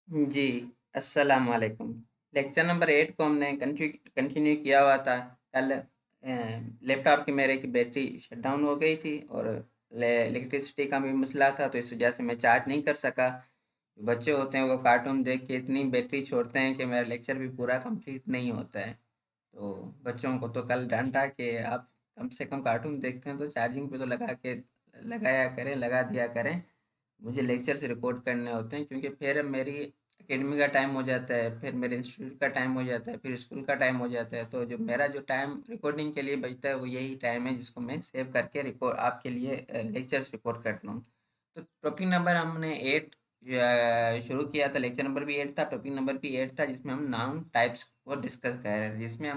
जी, अस्सलाम वालेकुम। Lecture number 8 को हमने कंटिन्यू किया हुआ था। कल लैपटॉप की मेरे की बैटरी शट डाउन हो गई थी और इलेक्ट्रिसिटी का भी मसला था, तो इस वजह से मैं चार्ज नहीं कर सका। बच्चे होते हैं वो कार्टून देख के इतनी बैटरी छोड़ते हैं कि मेरा लेक्चर भी पूरा कंप्लीट नहीं होता है। तो बच्चों को तो कल डांटा कि आप कम से कम कार्टून देखते हैं तो चार्जिंग पे तो लगाया करें, लगा दिया करें। मुझे लेक्चर्स रिकॉर्ड करने होते हैं क्योंकि फिर मेरी एकेडमी का टाइम हो जाता है, फिर मेरे इंस्टीट्यूट का टाइम हो जाता है, फिर स्कूल का टाइम हो जाता है। तो जो मेरा जो टाइम रिकॉर्डिंग के लिए बचता है वो यही टाइम है जिसको मैं सेव करके रिकॉर्ड आपके लिए लेक्चर्स रिकॉर्ड करता हूँ। तो टॉपिक नंबर हमने 8 शुरू किया था। लेक्चर नंबर भी 8 था, टॉपिक नंबर भी 8 था, जिसमें हम नाउन टाइप्स को डिस्कस कर रहे थे। जिसमें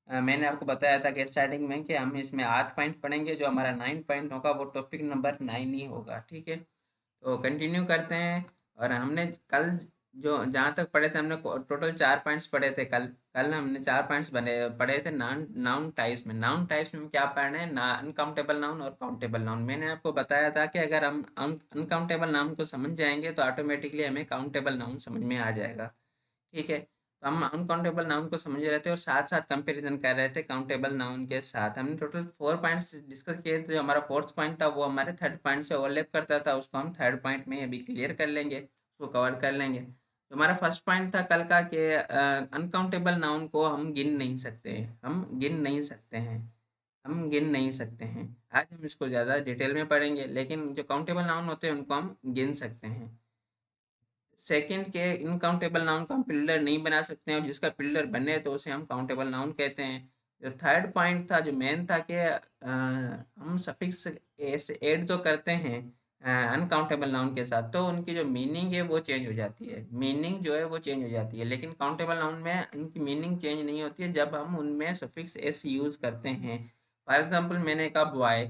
मैंने आपको बताया था कि स्टार्टिंग में कि हम इसमें 8 पॉइंट पढ़ेंगे। जो हमारा 9 पॉइंट होगा वो टॉपिक नंबर 9 ही होगा, ठीक है। तो कंटिन्यू करते हैं। और हमने कल जो जहाँ तक पढ़े थे, हमने टोटल 4 पॉइंट्स पढ़े थे। कल कल हमने 4 पॉइंट्स बने पढ़े थे नाउन नाउन टाइप्स में। नाउन टाइप्स में हम क्या पढ़ रहे हैं? ना अनकाउंटेबल नाउन और काउंटेबल नाउन। मैंने आपको बताया था कि अगर हम अनकाउंटेबल नाउन को समझ जाएंगे तो ऑटोमेटिकली हमें काउंटेबल नाउन समझ में आ जाएगा, ठीक है। तो हम अनकाउंटेबल नाउन को समझ रहे थे और साथ साथ कंपैरिजन कर रहे थे काउंटेबल नाउन के साथ। हमने टोटल 4 पॉइंट्स डिस्कस किए थे। जो हमारा फोर्थ पॉइंट था वो हमारे थर्ड पॉइंट से ओवरलैप करता था, उसको हम थर्ड पॉइंट में अभी क्लियर कर लेंगे, उसको कवर कर लेंगे। तो हमारा फर्स्ट पॉइंट था कल का कि अनकाउंटेबल नाउन को हम गिन नहीं सकते, हम गिन नहीं सकते हैं, हम गिन नहीं सकते हैं। आज हम इसको ज़्यादा डिटेल में पढ़ेंगे, लेकिन जो काउंटेबल नाउन होते हैं उनको हम गिन सकते हैं। सेकंड के इनकाउंटेबल नाउन को हम पिलर नहीं बना सकते हैं, और जिसका पिलर बने तो उसे हम काउंटेबल नाउन कहते हैं। जो थर्ड पॉइंट था, जो मेन था कि हम सफिक्स ऐसे ऐड जो करते हैं अनकाउंटेबल नाउन के साथ, तो उनकी जो मीनिंग है वो चेंज हो जाती है, मीनिंग जो है वो चेंज हो जाती है। लेकिन काउंटेबल नाउन में उनकी मीनिंग चेंज नहीं होती है जब हम उनमें सफिक्स एस यूज़ करते हैं। फॉर एग्जांपल मैंने कहा बॉय,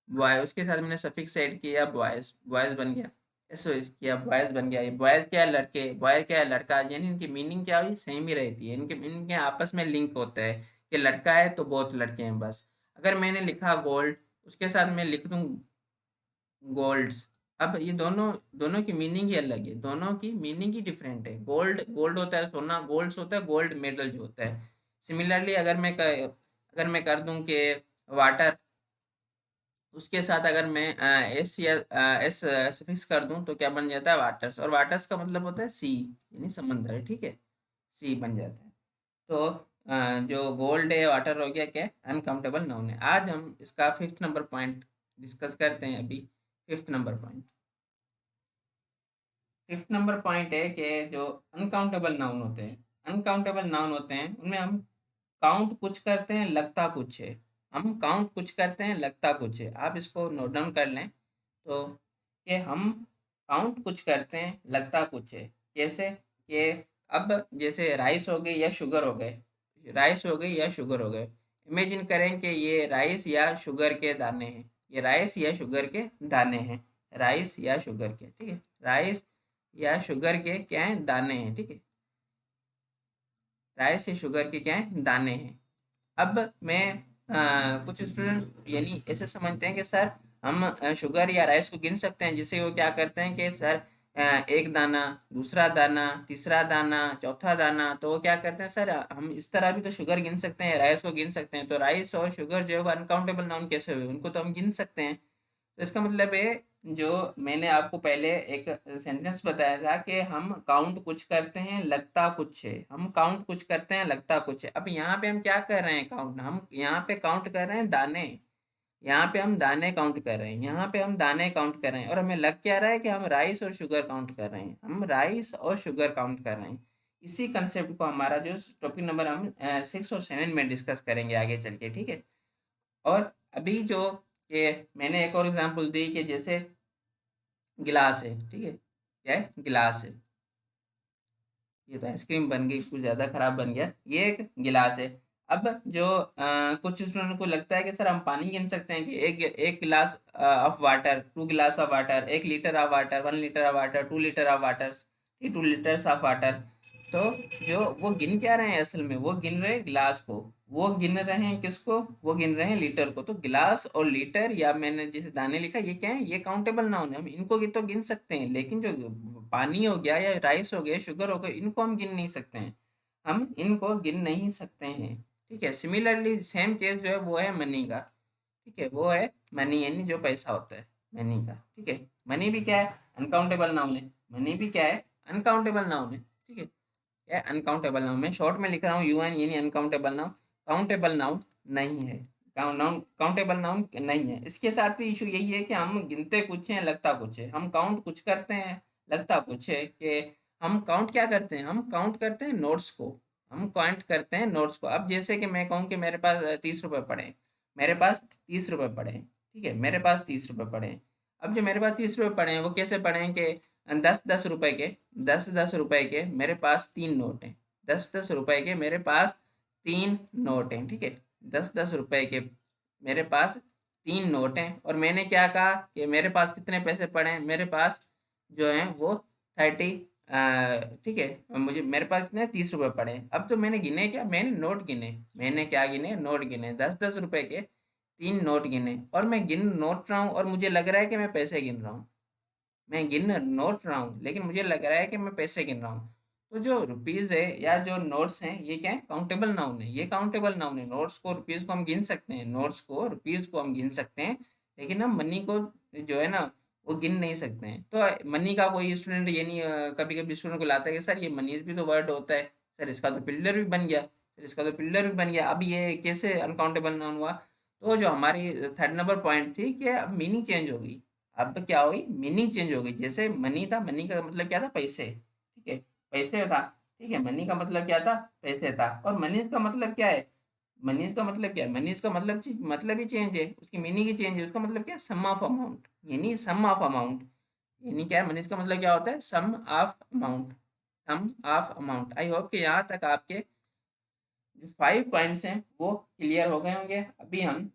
बॉय उसके साथ मैंने सफिक्स ऐड किया बॉयज़, बॉयज़ बन गया। स्विच किया, बॉयज़ बन गया। ये बॉयज़ क्या है? लड़के। बॉय क्या है? लड़का। यानी इनकी मीनिंग क्या हुई? सेम ही रहती है। इनके मीनिंग के आपस में लिंक होता है कि लड़का है तो बहुत लड़के हैं बस। अगर मैंने लिखा गोल्ड, उसके साथ मैं लिख दूँ गोल्ड्स। अब ये दोनों दोनों की मीनिंग ही अलग है, दोनों की मीनिंग ही डिफरेंट है। गोल्ड गोल्ड होता है सोना, गोल्ड्स होता है गोल्ड मेडल जो होता है। सिमिलरली अगर मैं कर दूं कि वाटर, उसके साथ अगर मैं एस या एस सफिक्स कर दूं तो क्या बन जाता है? वाटर्स। और वाटर्स का मतलब होता है सी, यानी समंदर है, ठीक है। सी बन जाता है। तो जो गोल्ड है, वाटर हो गया, क्या? अनकाउंटेबल नाउन है। आज हम इसका फिफ्थ नंबर पॉइंट डिस्कस करते हैं अभी। Fifth number point, fifth number point है कि जो अनकाउंटेबल नाउन होते हैं, अनकाउंटेबल नाउन होते हैं उनमें हम काउंट कुछ करते हैं, लगता कुछ है। हम काउंट कुछ करते हैं, लगता कुछ है। आप इसको नोट डाउन कर लें। तो कि हम काउंट कुछ करते हैं, लगता कुछ है। कैसे? कि अब जैसे राइस हो गई या शुगर हो गए, राइस हो गई या शुगर हो गए। इमेजिन करें कि ये राइस या शुगर के दाने हैं, ये राइस या शुगर के दाने हैं, राइस या शुगर के, ठीक है। राइस या शुगर के क्या हैं? दाने हैं, ठीक है। राइस या शुगर के क्या हैं? दाने हैं। अब मैं कुछ स्टूडेंट यानी ऐसे समझते हैं कि सर हम शुगर या राइस को गिन सकते हैं, जिससे वो क्या करते हैं कि सर एक दाना, दूसरा दाना, तीसरा दाना, चौथा दाना। तो वो क्या करते हैं? सर हम इस तरह भी तो शुगर गिन सकते हैं, राइस को गिन सकते हैं। तो राइस और शुगर जो है वो अनकाउंटेबल नाउन कैसे हुए? उनको तो हम गिन सकते हैं। तो इसका मतलब है, जो मैंने आपको पहले एक सेंटेंस बताया था कि हम काउंट कुछ करते हैं, लगता कुछ है। हम काउंट कुछ करते हैं, लगता कुछ है। अब यहाँ पे हम क्या कर रहे हैं? काउंट। हम यहाँ पे काउंट कर रहे हैं दाने, यहाँ पे हम दाने काउंट कर रहे हैं, यहाँ पे हम दाने काउंट कर रहे हैं। और हमें लग क्या रहा है कि हम राइस और शुगर काउंट कर रहे हैं, हम राइस और शुगर काउंट कर रहे हैं। इसी कंसेप्ट को हमारा जो टॉपिक नंबर हम 6 और 7 में डिस्कस करेंगे आगे चल के, ठीक है। और अभी जो ये मैंने एक और एग्जांपल दी कि जैसे गिलास है, ठीक है। क्या है? गिलास है। ये तो आइसक्रीम बन गई, कुछ ज़्यादा खराब बन गया। ये एक गिलास है। अब जो कुछ स्टूडेंट को लगता है कि सर हम पानी गिन सकते हैं कि एक एक गिलास ऑफ वाटर, 2 गिलास of water, 1 litre of water, 1 litre of water, 2 litre of water, 2 litres of water. तो जो वो गिन क्या रहे हैं? असल में वो गिन रहे हैं गिलास को। वो गिन रहे हैं किसको? वो गिन रहे हैं लीटर को। तो गिलास और लीटर, या मैंने जैसे दाने लिखा, ये क्या है? ये काउंटेबल नाउन है, हम इनको तो गिन सकते हैं। लेकिन जो पानी हो गया या राइस हो गया, शुगर हो गया, इनको हम गिन नहीं सकते हैं, हम इनको गिन नहीं सकते हैं। ठीक है, सिमिलरली सेम केस जो है वो है मनी का। ठीक है, वो है मनी, यानी जो पैसा होता है मनी का। ठीक है, मनी भी क्या है, अनकाउंटेबल नाउन है। मनी भी क्या है, अनकाउंटेबल नाउन है। ठीक है, क्या है, अनकाउंटेबल नाउन। मैं शॉर्ट में लिख रहा हूँ यूएन, यानी अनकाउंटेबल नाउन। काउंटेबल नाउन नहीं है, काउंटेबल नाउन नहीं है। इसके साथ भी इशू यही है कि हम गिनते कुछ हैं, लगता कुछ है। हम काउंट कुछ करते हैं, लगता कुछ है। कि हम काउंट क्या करते हैं, हम काउंट करते हैं नोट्स को। हम काउंट करते हैं नोट्स को। अब जैसे कि मैं कहूँ कि मेरे पास 30 रुपये पड़े हैं, मेरे पास 30 रुपये पड़े हैं। ठीक है, मेरे पास 30 रुपये पड़े हैं। अब जो मेरे पास 30 रुपये पड़े हैं वो कैसे पड़े हैं कि 10-10 रुपए के, 10-10 रुपए के मेरे पास 3 नोट हैं। 10-10 रुपए के मेरे पास 3 नोट हैं। ठीक है, 10-10 रुपए के मेरे पास 3 नोट हैं। और मैंने क्या कहा कि मेरे पास कितने पैसे पड़े हैं, मेरे पास जो हैं वो 30। ठीक है, मुझे मेरे पास कितने 30 रुपये पड़े हैं। अब तो मैंने गिने क्या, मैंने नोट गिने। मैंने क्या गिने, नोट गिने। 10-10 रुपए के 3 नोट गिने, और मैं गिन नोट रहा हूँ और मुझे लग रहा है कि मैं पैसे गिन रहा हूँ। मैं गिन नोट रहा हूँ लेकिन मुझे लग रहा है कि मैं पैसे गिन रहा हूँ। तो जो रुपीज़ है या जो नोट्स हैं, ये क्या है, काउंटेबल नाउन है। ये काउंटेबल नाउन है। नोट्स को, रुपीज़ को हम गिन सकते हैं, नोट्स को, रुपीज़ को हम गिन सकते हैं, लेकिन हम मनी को जो है ना वो गिन नहीं सकते हैं। तो मनी का कोई स्टूडेंट ये नहीं, कभी कभी स्टूडेंट को लाता है कि सर ये मनीज भी तो वर्ड होता है, सर इसका तो पिल्लर भी बन गया, सर इसका तो पिल्लर भी बन गया, अब ये कैसे अनकाउंटेबल नाउन हुआ। तो जो हमारी थर्ड नंबर पॉइंट थी कि अब मीनिंग चेंज हो गई। अब क्या हो गई, मीनिंग चेंज हो गई। जैसे मनी था, मनी का मतलब क्या था, पैसे। ठीक है, पैसे था। ठीक है, मनी का मतलब क्या था, पैसे था। और मनीज का मतलब क्या है, मनीज का मतलब क्या है, मनीज का मतलब मतलब ही चेंज है, उसकी मीनिंग ही चेंज है। उसका मतलब क्या है, सम ऑफ अमाउंट, यानी सम ऑफ अमाउंट। यानी क्या है, मनीज का मतलब क्या होता है, sum of amount, sum of amount. I hope कि यहाँ तक आपके जो 5 पॉइंट्स हैं वो क्लियर हो गए होंगे। अभी हम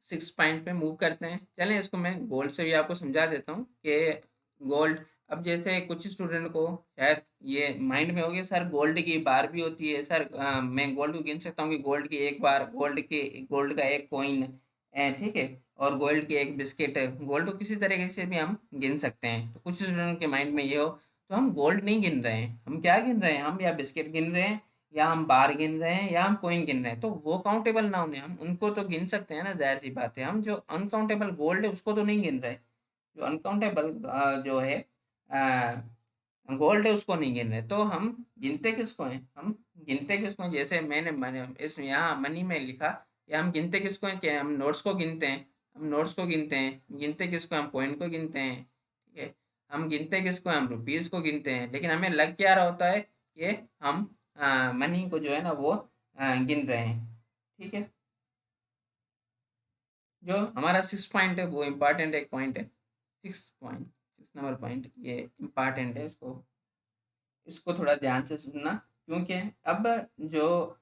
6 पॉइंट पे मूव करते हैं। चलें, इसको मैं गोल्ड से भी आपको समझा देता हूँ कि गोल्ड, अब जैसे कुछ स्टूडेंट को शायद ये माइंड में हो गया, सर गोल्ड की बार भी होती है। सर मैं गोल्ड को गिन सकता हूँ कि गोल्ड की एक बार, गोल्ड का एक कॉइन है। ठीक है, और गोल्ड की एक बिस्किट है। गोल्ड को किसी तरीके से भी हम गिन सकते हैं। तो कुछ स्टूडेंट के माइंड में ये हो, तो हम गोल्ड नहीं गिन रहे हैं, हम क्या गिन रहे हैं, हम या बिस्किट गिन रहे हैं, या हम बार गिन रहे हैं, या हम कॉइन गिन रहे हैं। तो वो काउंटेबल नाउन है, हम उनको तो गिन सकते हैं ना, जाहिर सी बात है। हम जो अनकाउंटेबल गोल्ड है उसको तो नहीं गिन रहे। जो अनकाउंटेबल जो है गोल्ड है उसको नहीं गिन रहे। तो हम गिनते किसको हैं, हम गिनते किसको हैं, जैसे मैंने इस यहाँ मनी में लिखा, या हम गिनते किसको हैं, क्या हम नोट्स को गिनते हैं, हम नोट्स को गिनते हैं। गिनते किसको, हम कॉइन को गिनते हैं। ठीक है, हम गिनते किसको, हम रुपीज़ को गिनते हैं। लेकिन हमें लग क्या रहा होता है कि हम मनी को जो है ना वो गिन रहे हैं। ठीक है, जो हमारा 6 पॉइंट है वो इम्पॉर्टेंट एक पॉइंट है। 6 पॉइंट, 6 नंबर पॉइंट, ये इम्पॉर्टेंट है। इसको थोड़ा ध्यान से सुनना, क्योंकि अब जो,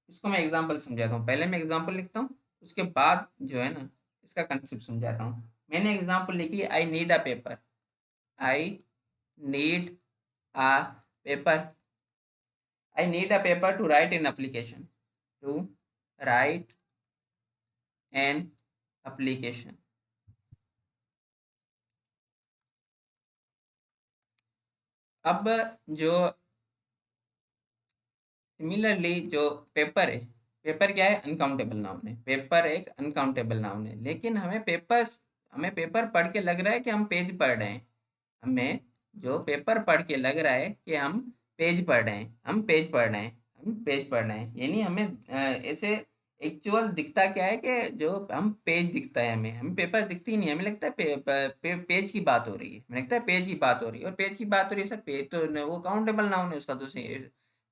इसको मैं एग्जांपल समझाता हूँ। पहले मैं एग्जांपल लिखता हूँ, उसके बाद जो है ना इसका कंसेप्ट समझाता हूँ। मैंने एग्जांपल लिखी, I need a paper, I need a paper, I need a paper to write in application, to write an application. अब जो सिमिलरली जो पेपर है, पेपर क्या है, अनकाउंटेबल नाउन है। पेपर एक अनकाउंटेबल नाउन है, लेकिन हमें पेपर पढ़ के लग रहा है कि हम पेज पढ़ रहे हैं। हमें जो पेपर पढ़ के लग रहा है कि हम पेज पढ़ रहे हैं, हम पेज पढ़ रहे हैं, हम पेज पढ़ रहे हैं। यानी हमें ऐसे एक्चुअल दिखता क्या है कि जो हम पेज दिखता है, हमें पेपर दिखती ही नहीं। हमें लगता है पेज की बात हो रही है, हमें लगता है पेज की बात हो रही है। और पेज की बात हो रही है, सर पेज तो वो काउंटेबल नाउन है, उसका तो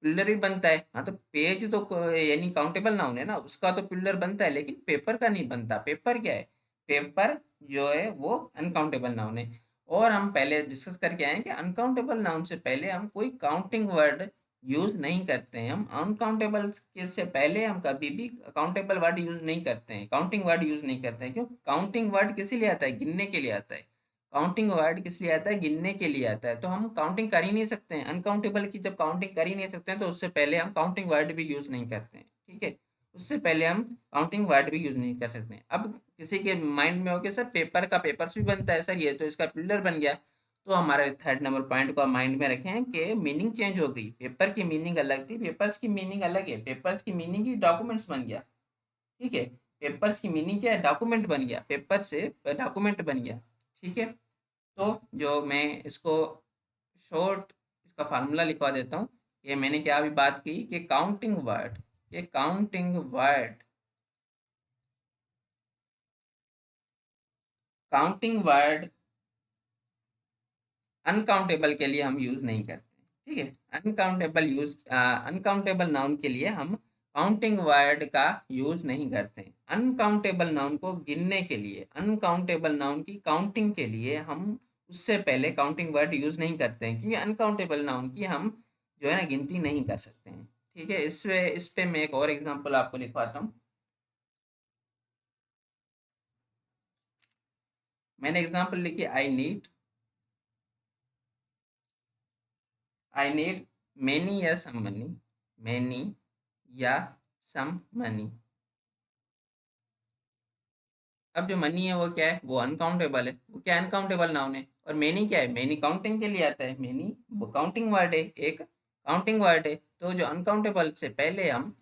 पिल्लर भी बनता है। हाँ, तो पेज तो यानी काउंटेबल नाउन है ना, उसका तो पिल्लर बनता है, लेकिन पेपर का नहीं बनता। पेपर क्या है, पेपर जो है वो अनकाउंटेबल नाउन है। और हम पहले डिस्कस करके आए हैं कि अनकाउंटेबल नाउन से पहले हम कोई काउंटिंग वर्ड यूज नहीं करते हैं। हम अनकाउंटेबल के से पहले हम कभी भी काउंटेबल वर्ड यूज नहीं करते हैं, काउंटिंग वर्ड यूज नहीं करते हैं। क्यों, काउंटिंग वर्ड किस लिए आता है, गिनने के लिए आता है। काउंटिंग वर्ड किस लिए आता है, गिनने के लिए आता है। तो हम काउंटिंग कर ही नहीं सकते हैं, अनकाउंटेबल की जब काउंटिंग कर ही नहीं सकते हैं तो उससे पहले हम काउंटिंग वर्ड भी यूज नहीं करते हैं। ठीक है, उससे पहले हम काउंटिंग वर्ड भी यूज नहीं कर सकते हैं। अब किसी के माइंड में हो कि सर पेपर का पेपर्स भी बनता है, सर ये तो इसका पिलर बन गया। तो हमारे थर्ड नंबर पॉइंट को आप माइंड में रखें कि मीनिंग चेंज हो गई। पेपर की मीनिंग अलग थी, पेपर्स की मीनिंग अलग है। पेपर्स की मीनिंग ही डॉक्यूमेंट्स बन गया, ठीक है। पेपर्स की मीनिंग क्या है? डॉक्यूमेंट बन गया, पेपर से डॉक्यूमेंट बन गया, ठीक है। तो जो मैं इसको शॉर्ट इसका फार्मूला लिखवा देता हूँ। ये मैंने क्या अभी बात की कि काउंटिंग वर्ड, ये counting word, counting word uncountable के लिए हम यूज नहीं करते, ठीक है। अनकाउंटेबल नाउन के लिए हम काउंटिंग वर्ड का यूज नहीं करते। अनकाउंटेबल नाउन को गिनने के लिए, अनकाउंटेबल नाउन की काउंटिंग के लिए हम उससे पहले काउंटिंग वर्ड यूज नहीं करते हैं, क्योंकि अनकाउंटेबल नाउन की हम जो है ना गिनती नहीं कर सकते हैं, ठीक है। इस पे मैं एक और एग्जांपल आपको लिखवाता हूँ। मैंने एग्जांपल लिखी, आई नीड many या some money, many या some money। अब जो मनी है वो क्या है? वो अनकाउंटेबल है, वो क्या अनकाउंटेबल नाउन है। और मेनी क्या है? मेनी काउंटिंग के लिए आता है, मेनी वो काउंटिंग वर्ड है, एक काउंटिंग वर्ड है। तो जो अनकाउंटेबल से पहले हम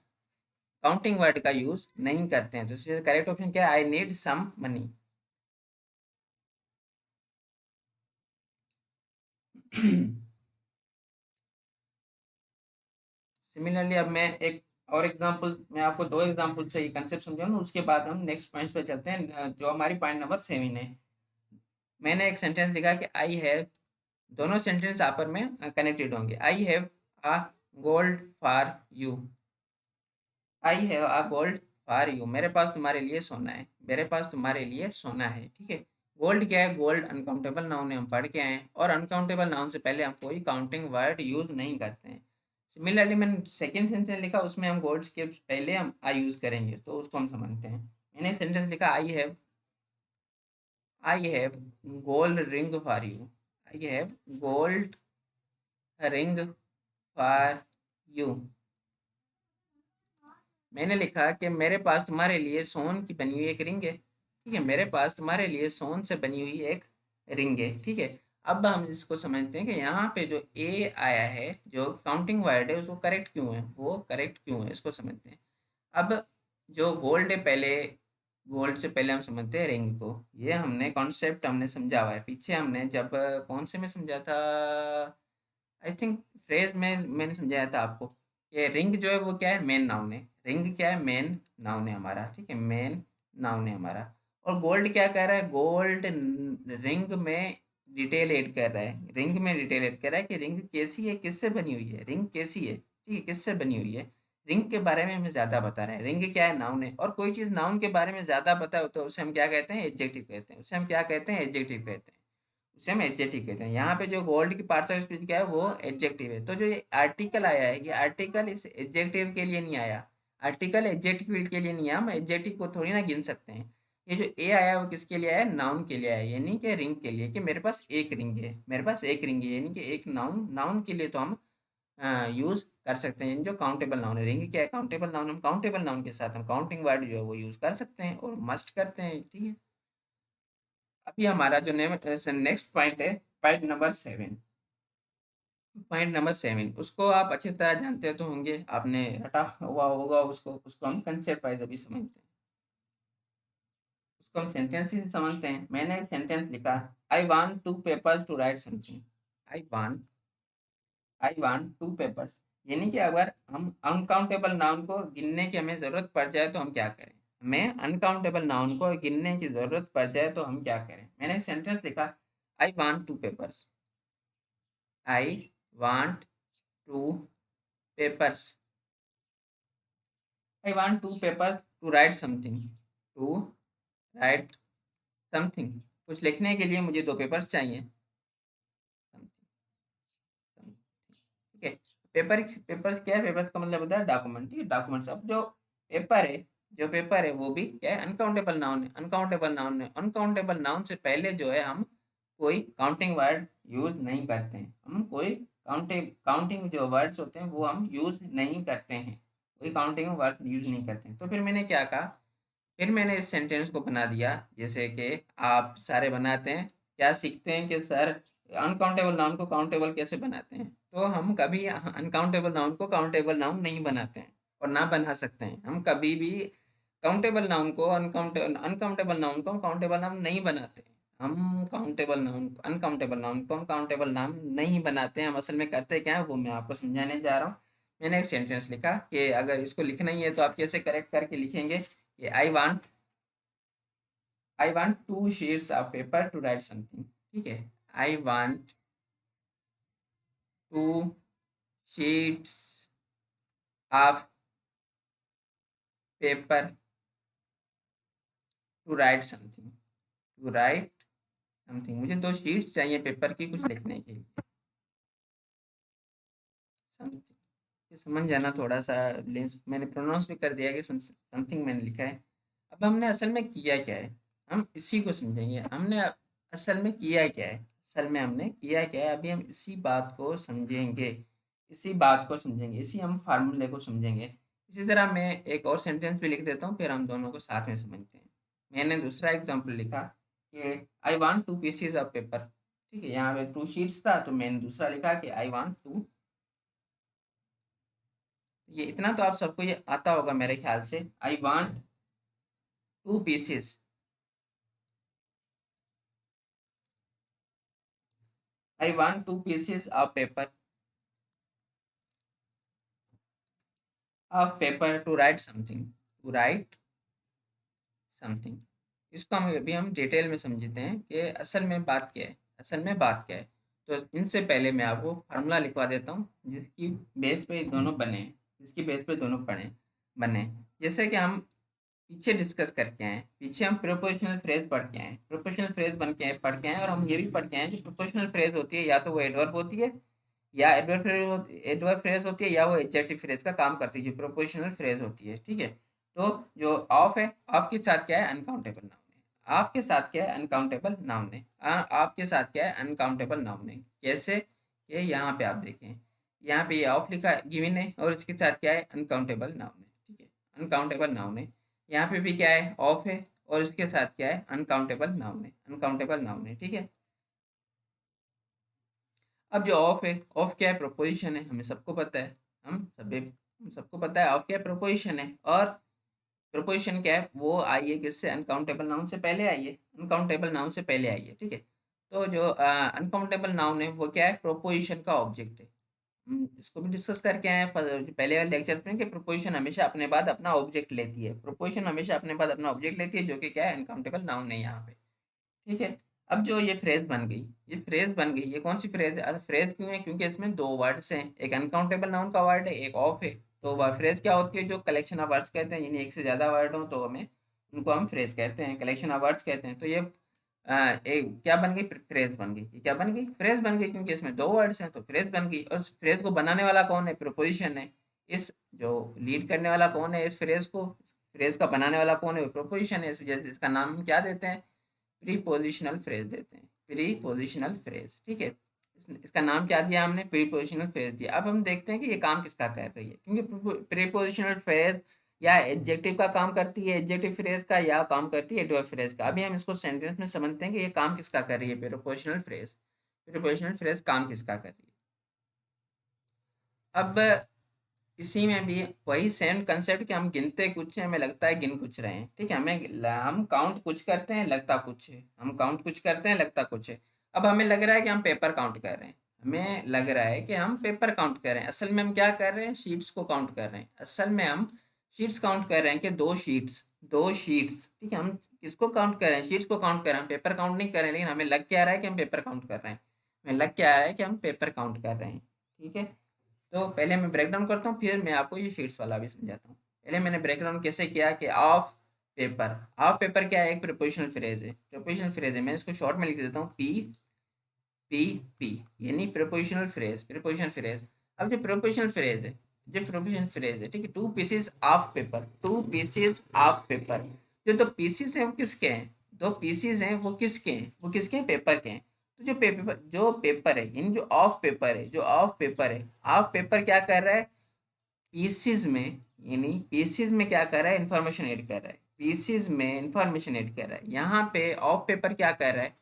काउंटिंग वर्ड का यूज नहीं करते हैं। तो इसलिए करेक्ट ऑप्शन क्या है? I need some money. Similarly अब मैं एक और एग्जांपल, मैं आपको दो एग्जांपल से ये कंसेप्ट समझाऊंगा, उसके बाद हम नेक्स्ट पॉइंट्स पे चलते हैं, जो हमारी पॉइंट नंबर 7 है। मैंने एक सेंटेंस लिखा कि आई हैव, दोनों सेंटेंस आपस में कनेक्टेड होंगे। I have a gold for you, I have a gold for you, मेरे पास तुम्हारे लिए सोना है, मेरे पास तुम्हारे लिए सोना है, ठीक है। गोल्ड क्या है? गोल्ड अनकाउंटेबल नाउन है, हम पढ़ के आए हैं। और अनकाउंटेबल नाउन से पहले हम कोई काउंटिंग वर्ड यूज नहीं करते हैं। सिमिलरली मैंने सेकेंड सेंटेंस लिखा, उसमें हम गोल्ड के पहले हम आई यूज करेंगे, तो उसको हम समझते हैं। मैंने सेंटेंस लिखा, I have gold ring for you, I have gold ring for you. मैंने लिखा कि मेरे पास तुम्हारे लिए सोन की बनी हुई एक रिंग है, ठीक है। मेरे पास तुम्हारे लिए सोन से बनी हुई एक रिंग है, ठीक है। अब हम इसको समझते हैं कि यहाँ पे जो ए आया है, जो काउंटिंग वर्ड है, उसको करेक्ट क्यों है, वो करेक्ट क्यों है, इसको समझते हैं। अब जो गोल्ड है, पहले गोल्ड से पहले हम समझते हैं रिंग को। ये हमने कॉन्सेप्ट हमने समझा हुआ है पीछे, हमने जब कौन से में समझा था, आई थिंक फ्रेज में मैंने समझाया था आपको। ये रिंग जो है वो क्या है? मेन नाउन है। रिंग क्या है? मेन नाउन है हमारा, ठीक है, मेन नाउन है हमारा। और गोल्ड क्या कर रहा है? गोल्ड रिंग में डिटेल ऐड कर रहा है, रिंग में डिटेल ऐड कर रहा है कि रिंग कैसी है, किससे बनी हुई है, रिंग कैसी है, ठीक है, किससे बनी हुई है। रिंग के बारे में हमें ज़्यादा बता रहा है। रिंग क्या है? नाउन है। और कोई चीज़ नाउन के बारे में ज़्यादा पता हो तो उसे हम क्या कहते हैं? एडजेक्टिव कहते हैं। उसे हम क्या कहते हैं? एडजेक्टिव कहते हैं। उसे हम एडजेक्टिव कहते हैं। यहाँ पे जो गोल्ड की पार्ट्स ऑफ स्पीच क्या है? वो एडजेक्टिव है। तो जो ये आर्टिकल आया है, ये आर्टिकल इस एडजेक्टिव के लिए नहीं आया। आर्टिकल एडजेक्टिव के लिए नहीं आया, हम एडजेक्टिव को थोड़ी ना गिन सकते हैं। ये जो ए आया है वो किसके लिए आया है? नाउन के लिए आया है, यानी कि रिंग के लिए, कि मेरे पास एक रिंग है, मेरे पास एक रिंग है, यानी कि एक नाउन, नाउन के लिए तो हम यूज कर सकते हैं। जो काउंटेबल नाउन है, रिंग क्या है? Countable noun. हम काउंटेबल नाउन के साथ हम काउंटिंग वर्ड जो है वो यूज कर सकते हैं और मस्ट करते हैं, ठीक है। अभी हमारा जो नेक्स्ट पॉइंट है, पॉइंट नंबर 7। पॉइंट नंबर 7 उसको आप अच्छी तरह जानते तो होंगे, आपने रटा हुआ होगा उसको, उसको हम कंसेप्ट वाइज अभी समझते हैं। उसको हम सेंटेंस ही समझते हैं। मैंने एक सेंटेंस लिखा, I want two papers to write something. I want I want two papers, यानी कि अगर हम अनकाउंटेबल नाउन को गिनने की हमें जरूरत पड़ जाए तो हम क्या करें। हमें अनकाउंटेबल नाउन को गिनने की जरूरत पड़ जाए तो हम क्या करें। मैंने एक सेंटेंस लिखा, I want two papers, I want two papers, I want two papers to write something, to write something, कुछ लिखने के लिए मुझे दो पेपर्स चाहिए। ठीक है। पेपर्स क्या है? पेपर्स का मतलब होता है डॉक्यूमेंट, ठीक है, डॉक्यूमेंट्स। अब जो पेपर है, जो पेपर है वो भी क्या है? अनकाउंटेबल नाउन है। अनकाउंटेबल नाउन है, अनकाउंटेबल नाउन से पहले जो है हम कोई काउंटिंग वर्ड यूज नहीं करते हैं। हम कोई काउंटिंग जो वर्ड्स होते हैं वो हम यूज नहीं करते हैं, कोई काउंटिंग वर्ड यूज नहीं करते हैं। तो फिर मैंने क्या कहा, फिर मैंने इस सेंटेंस को बना दिया जैसे कि आप सारे बनाते हैं। क्या सीखते हैं कि सर अनकाउंटेबल नाउन को काउंटेबल कैसे बनाते हैं? तो हम कभी अनकाउंटेबल नाउन को काउंटेबल नाउन नहीं बनाते हैं और ना बना सकते हैं। हम कभी भी काउंटेबल नाउन को अनकाउंटेबल नाउन को काउंटेबल नाउन नहीं बनाते हैं। हम काउंटेबल नाउन अनकाउंटेबल नाउन को हम काउंटेबल नाउन नहीं बनाते हैं। हम असल में करते क्या है वो मैं आपको समझाने जा रहा हूँ। मैंने एक सेंटेंस लिखा कि अगर इसको लिखना ही है तो आप कैसे करेक्ट करके लिखेंगे कि I want 2 sheets of paper to write something. ठीक है, I want 2 sheets of paper to write something. To write something, मुझे 2 शीट्स चाहिए पेपर की कुछ लिखने के लिए। समथिंग, ये समझ जाना थोड़ा सा। मैंने प्रोनाउंस भी कर दिया कि समथिंग मैंने लिखा है। अब हमने असल में किया क्या है, हम इसी को समझेंगे। हमने असल में किया क्या है, असल में हमने किया क्या है, अभी हम इसी बात को समझेंगे। इसी बात को समझेंगे, इसी हम फार्मूले को समझेंगे। इसी तरह मैं एक और सेंटेंस भी लिख देता हूँ, फिर हम दोनों को साथ में समझते हैं। मैंने दूसरा एग्जाम्पल लिखा कि I want 2 PCs of paper. ठीक है, यहाँ पे 2 शीट्स था तो मैंने दूसरा लिखा कि आई वांट 2। ये इतना तो आप सबको ये आता होगा मेरे ख्याल से। I want 2 pieces, I want 2 pieces of paper to write something. To write something, इसको हम अभी हम डिटेल में समझते हैं कि असल में बात क्या है। असल में बात क्या है, तो इनसे पहले मैं आपको फार्मूला लिखवा देता हूँ जिसकी बेस पे दोनों बने हैं, जिसकी बेस पे दोनों बने। जैसे कि हम पीछे डिस्कस करके आए, पीछे हम प्रीपोजिशनल फ्रेज पढ़ के आए, प्रीपोजिशनल फ्रेज पढ़ के आए, और हम ये भी पढ़ के आए कि प्रीपोजिशनल फ्रेज होती है या तो वो एडवर्ब होती है या एडवर्ब फ्रेज होती है, या वो एडजेक्टिव फ्रेज का काम करती है जो प्रीपोजिशनल फ्रेज होती है। ठीक है, तो जो ऑफ है, ऑफ के साथ क्या है, अनकाउंटेबल नाउन है। ऑफ के साथ क्या है, अनकाउंटेबल नाउन है। ऑफ के साथ क्या है, अनकाउंटेबल नाउन है। कैसे, ये यहाँ पे आप देखें, यहाँ पे ये ऑफ लिखा गिवन है और इसके साथ क्या है, अनकाउंटेबल नाउन है। ठीक है, अनकाउंटेबल नाउन है। यहाँ पे भी क्या है, ऑफ है और इसके साथ क्या है, अनकाउंटेबल नाउन है। अनकाउंटेबल नाउन है। ठीक है, अब जो ऑफ है, ऑफ क्या है, प्रोपोजिशन है, हमें सबको पता है। हम सबको पता है ऑफ क्या है, प्रोपोजिशन है। और प्रोपोजिशन क्या है, वो आई है किससे, अनकाउंटेबल नाउन से पहले आई है। अनकाउंटेबल नाउन से पहले आई है। ठीक है, तो जो अनकाउंटेबल नाउन है वो क्या है, प्रोपोजिशन का ऑब्जेक्ट है। इसको भी डिस्कस करके आए हैं पहले वाले लेक्चर्स में कि प्रोपोजिशन हमेशा अपने बाद अपना ऑब्जेक्ट लेती है। प्रोपोजिशन हमेशा अपने बाद अपना ऑब्जेक्ट लेती है, जो कि क्या है, अनकाउंटेबल नाउन है यहाँ पे। ठीक है, अब जो ये फ्रेज बन गई, ये फ्रेज बन गई, ये कौन सी फ्रेज है, फ्रेज क्यों है, क्योंकि इसमें 2 वर्ड्स हैं, एक अनकाउंटेबल नाउन का वर्ड है, एक ऑफ है। तो वह फ्रेज क्या होती है, जो कलेक्शन ऑफ वर्ड्स कहते हैं, यानी एक से ज़्यादा वर्ड हो तो हमें उनको हम फ्रेज कहते हैं, कलेक्शन ऑफ वर्ड्स कहते हैं। तो ये एक क्या बन गई, फ्रेज बन गई। ये क्या बन गई, फ्रेज बन गई, क्योंकि इसमें 2 वर्ड्स हैं तो फ्रेज बन गई। और उस फ्रेज को बनाने वाला कौन है, प्रोपोजिशन है। इस जो लीड करने वाला कौन है, इस फ्रेज को, फ्रेज का बनाने वाला कौन है, प्रोपोजिशन है। इस वजह से इसका नाम हम क्या देते हैं, प्रीपोजिशनल फ्रेज देते हैं, प्रीपोजिशनल फ्रेज। ठीक है, इसका नाम क्या दिया हमने, प्रीपोजिशनल फ्रेज दिया। अब हम देखते हैं कि ये काम किसका कर रही है, क्योंकि प्रीपोजिशनल फ्रेज या एडजेक्टिव का काम करती है, एडजेक्टिव फ्रेज का, या काम करती है एडवर्ब फ्रेज का। अभी हम इसको सेंटेंस में समझते हैं कि ये काम किसका कर रही है, प्रीपोजिशनल फ्रेज। प्रीपोजिशनल फ्रेज काम किसका कर रही है। अब इसी में भी वही सेम कंसेप्ट कि हम गिनते कुछ हैं, हमें लगता है गिन कुछ रहे हैं। ठीक है, हम काउंट कुछ करते हैं, लगता कुछ है। हम काउंट कुछ करते हैं, लगता कुछ है। अब हमें लग रहा है कि हम पेपर काउंट कर रहे हैं, हमें लग रहा है कि हम पेपर काउंट कर रहे हैं। असल में हम क्या कर रहे हैं, शीट्स को काउंट कर रहे हैं। असल में हम शीट्स काउंट कर रहे हैं कि 2 शीट्स। ठीक है, हम किसको काउंट कर रहे हैं, शीट्स को काउंट कर रहे हैं, पेपर काउंट नहीं कर रहे हैं। लेकिन हमें लग क्या रहा है कि हम पेपर काउंट कर रहे हैं, हमें लग क्या रहा है कि हम पेपर काउंट कर रहे हैं। ठीक है, तो पहले मैं ब्रेक डाउन करता हूँ, फिर मैं आपको ये शीट्स वाला भी समझाता हूँ। पहले मैंने ब्रेक डाउन कैसे किया कि ऑफ पेपर, ऑफ पेपर क्या है, एक प्रीपोजिशनल फ्रेज है। प्रीपोजिशनल फ्रेज है, मैं इसको शॉर्ट में लिख देता हूँ पी पी पी, यानी प्रीपोजिशनल फ्रेज, प्रीपोजिशनल फ्रेज। अब जो प्रीपोजिशनल फ्रेज है, जो प्रीपोजिशनल फ्रेज है, ठीक है, 2 pieces of paper, 2 pieces of paper. जो 2 पीसेस हैं वो किसके हैं, 2 पीसेस हैं वो किसके हैं, वो किसके हैं, पेपर के हैं। तो जो पेपर है, यानी जो ऑफ पेपर है, जो ऑफ पेपर है, ऑफ पेपर क्या कर रहा है, पीसीज में, यानी पीसीज में क्या कर रहा है, इंफॉर्मेशन ऐड कर रहा है। पीसीज में इंफॉर्मेशन ऐड कर रहा है। यहाँ पे ऑफ पेपर क्या कर रहा है,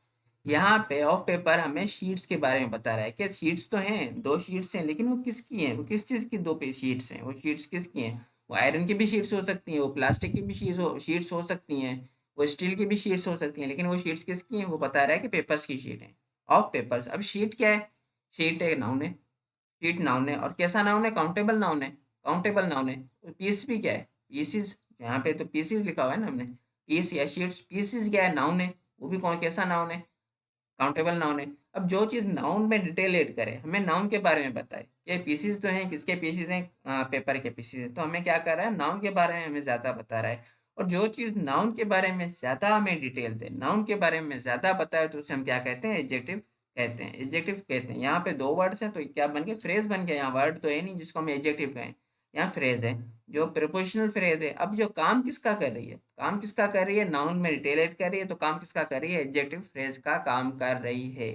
यहाँ पे ऑफ पेपर हमें शीट्स के बारे में बता रहा है कि शीट्स तो हैं, 2 शीट्स हैं, लेकिन वो किसकी हैं? वो किस चीज़ की 2 पे शीट्स हैं? वो शीट्स किसकी हैं? वो आयरन की भी शीट्स हो सकती हैं, वो प्लास्टिक की भी शीट्स हो सकती हैं, वो स्टील की भी शीट्स हो सकती हैं, लेकिन वो शीट्स किसकी हैं? वो बता रहा है कि पेपर्स की शीट है, ऑफ पेपर्स। अब शीट क्या है? शीट एक नाउन है, शीट नाउन है, और कैसा नाउन है? काउंटेबल नाउन है, काउंटेबल नाउन है। पीस भी क्या है? पीसीज, यहाँ पे तो पीसीज लिखा हुआ है ना हमने, पीस या शीट्स। पीसीज क्या है? नाउन है, वो भी कौन कैसा नाउन है? काउंटेबल नाउन है। अब जो चीज़ नाउन में डिटेल ऐड करे, हमें नाउन के बारे में बताए कि पीसीज तो हैं, किसके पीसीज हैं? पेपर के पीसीज हैं। तो हमें क्या कर रहा है? नाउन के बारे में हमें ज़्यादा बता रहा है। और जो चीज़ नाउन के बारे में ज़्यादा हमें डिटेल दे, नाउन के बारे में ज़्यादा बताए, तो उसे हम क्या कहते हैं? एडजेक्टिव कहते हैं, एडजेक्टिव कहते हैं। यहाँ पे 2 वर्ड्स हैं, तो क्या बन गए? फ्रेज बन गया। यहाँ वर्ड तो है नहीं जिसको हम एडजेक्टिव कहें, यहाँ फ्रेज है, जो प्रीपोजिशनल फ्रेज है। अब जो काम किसका कर रही है? काम किसका कर रही है? नाउन में डिटेल ऐड कर रही है, तो काम किसका कर रही है? एडजेक्टिव फ्रेज का काम कर रही है।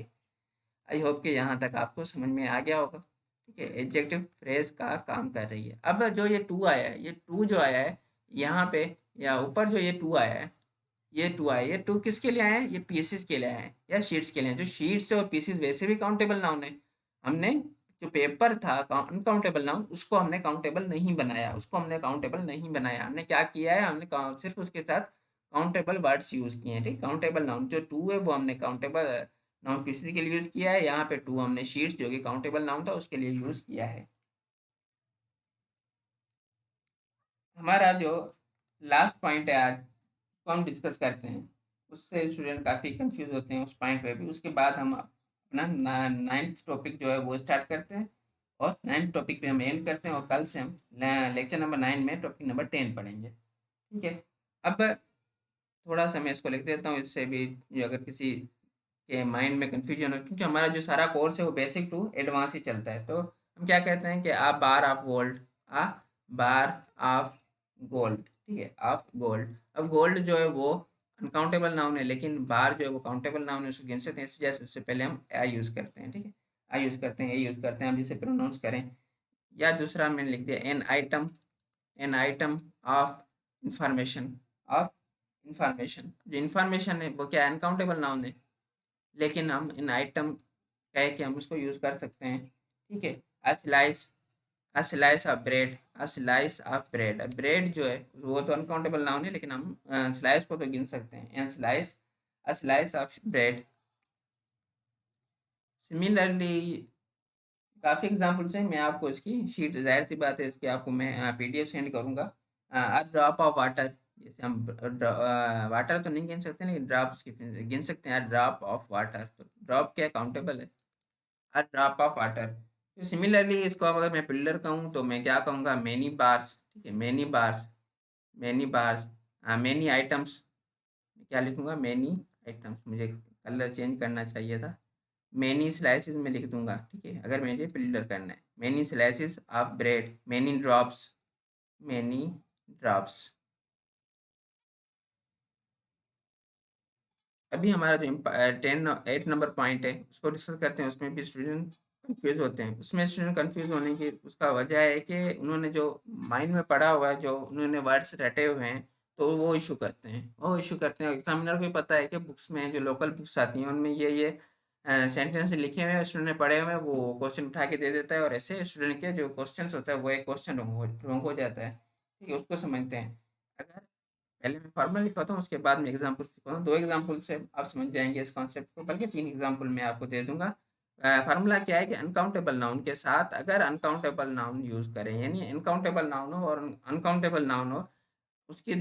आई होप कि यहाँ तक आपको समझ में आ गया होगा। ठीक है, एडजेक्टिव फ्रेज का काम कर रही है। अब जो ये टू आया है, ये टू जो आया है यहाँ पे, या ऊपर जो ये टू आया है, ये टू आया है, ये टू किसके लिए आए हैं? ये पीसेस के लिए आए हैं या शीट्स के लिए हैं? जो शीट्स है और पीसेस वैसे भी काउंटेबल नाउन है। हमने जो पेपर था अनकाउंटेबल नाउन, उसको हमने काउंटेबल नहीं बनाया, उसको हमने काउंटेबल नहीं बनाया। हमने क्या किया है? हमने सिर्फ उसके साथ काउंटेबल वर्ड्स यूज किए हैं। ठीक, काउंटेबल नाउन जो टू है वो हमने काउंटेबल नाउन पीसेस के लिए यूज किया है। यहाँ पे टू हमने शीट्स जो कि काउंटेबल नाउन था उसके लिए यूज किया है। हमारा जो लास्ट पॉइंट है आज, को हम डिस्कस करते हैं, उससे स्टूडेंट काफ़ी कंफ्यूज होते हैं उस पॉइंट पे भी। उसके बाद हम अपना नाइन्थ टॉपिक जो है वो स्टार्ट करते हैं, और नाइन्थ टॉपिक पे हम एंड करते हैं, और कल से हम लेक्चर नंबर 9 में टॉपिक नंबर 10 पढ़ेंगे। ठीक है। अब थोड़ा सा मैं इसको लिख देता हूँ, इससे भी जो अगर किसी के माइंड में कन्फ्यूजन हो, क्योंकि हमारा जो सारा कोर्स है वो बेसिक टू एडवांस ही चलता है। तो हम क्या कहते हैं कि a bar of gold, a bar of gold. ठीक है, ऑफ गोल्ड। अब गोल्ड जो है वो अनकाउंटेबल नाउन है, लेकिन बार जो है वो काउंटेबल नाउन है, उसको गिन सकते हैं। इस वजह से उससे पहले हम आई यूज़ करते हैं। ठीक है, आई यूज़ करते हैं, ए यूज़ करते हैं, हम जिसे प्रोनाउंस करें। या दूसरा मैंने लिख दिया an item of information, of information. जो इंफॉर्मेशन है वो क्या है? अनकाउंटेबल नाउन है, लेकिन हम इन आइटम कह के हम उसको यूज़ कर सकते हैं। ठीक है, अ slice of bread, a slice of bread. Bread जो है वो तो अनकाउंटेबल नाउन है, लेकिन हम स्लाइस को तो गिन सकते हैं। An slice, a slice of bread. Similarly काफ़ी एग्जाम्पल्स हैं, मैं आपको इसकी शीट, जाहिर सी बात है इसकी आपको मैं पीडीएफ सेंड करूँगा। अ ड्रॉप ऑफ वाटर, जैसे हम वाटर तो नहीं गिन सकते, लेकिन ड्रॉप्स की गिन सकते हैं। ड्रॉप ऑफ वाटर, तो ड्रॉप क्या काउंटेबल है? A drop of water. तो सिमिलरली इसको अब अगर मैं पिलर कहूँ तो मैं क्या कहूँगा? Many bars. ठीक है, many bars, many bars, many items. क्या लिखूँगा? Many items. मुझे कलर चेंज करना चाहिए था। मैनी स्लाइसेस में लिख दूंगा। ठीक है, अगर मुझे पिलर करना है। Many slices of bread, many drops, many drops. अभी हमारा जो 8 नंबर पॉइंट है उसको डिस्कस करते हैं। उसमें भी स्टूडेंट कंफ्यूज होते हैं। उसमें स्टूडेंट कंफ्यूज होने की उसका वजह है कि उन्होंने जो माइंड में पढ़ा हुआ है, जो उन्होंने वर्ड्स रटे हुए हैं, तो वो इशू करते हैं, वो इशू करते हैं। एग्जामिनर को भी पता है कि बुक्स में जो लोकल बुक्स आती हैं उनमें ये सेंटेंस लिखे हुए हैं, स्टूडेंट ने पढ़े हुए हैं, वो क्वेश्चन उठा के दे देता है, और ऐसे स्टूडेंट के जो क्वेश्चन होता है वो एक क्वेश्चन रॉन्ग हो जाता है। ठीक है, उसको समझते हैं। अगर पहले मैं फॉर्मूला लिखवाता हूँ, उसके बाद में एग्जाम्पल लिखवाता हूँ। 2 एग्जाम्पल से आप समझ जाएँगे इस कॉन्सेप्ट को, बल्कि 3 एग्जाम्पल मैं आपको दे दूँगा। फार्मूला क्या है कि अनकाउंटेबल नाउन के साथ अगर अनकाउंटेबल नाउन यूज़ करें, यानी अनकाउंटेबल नाउन हो और अनकाउंटेबल नाउन हो, उसकी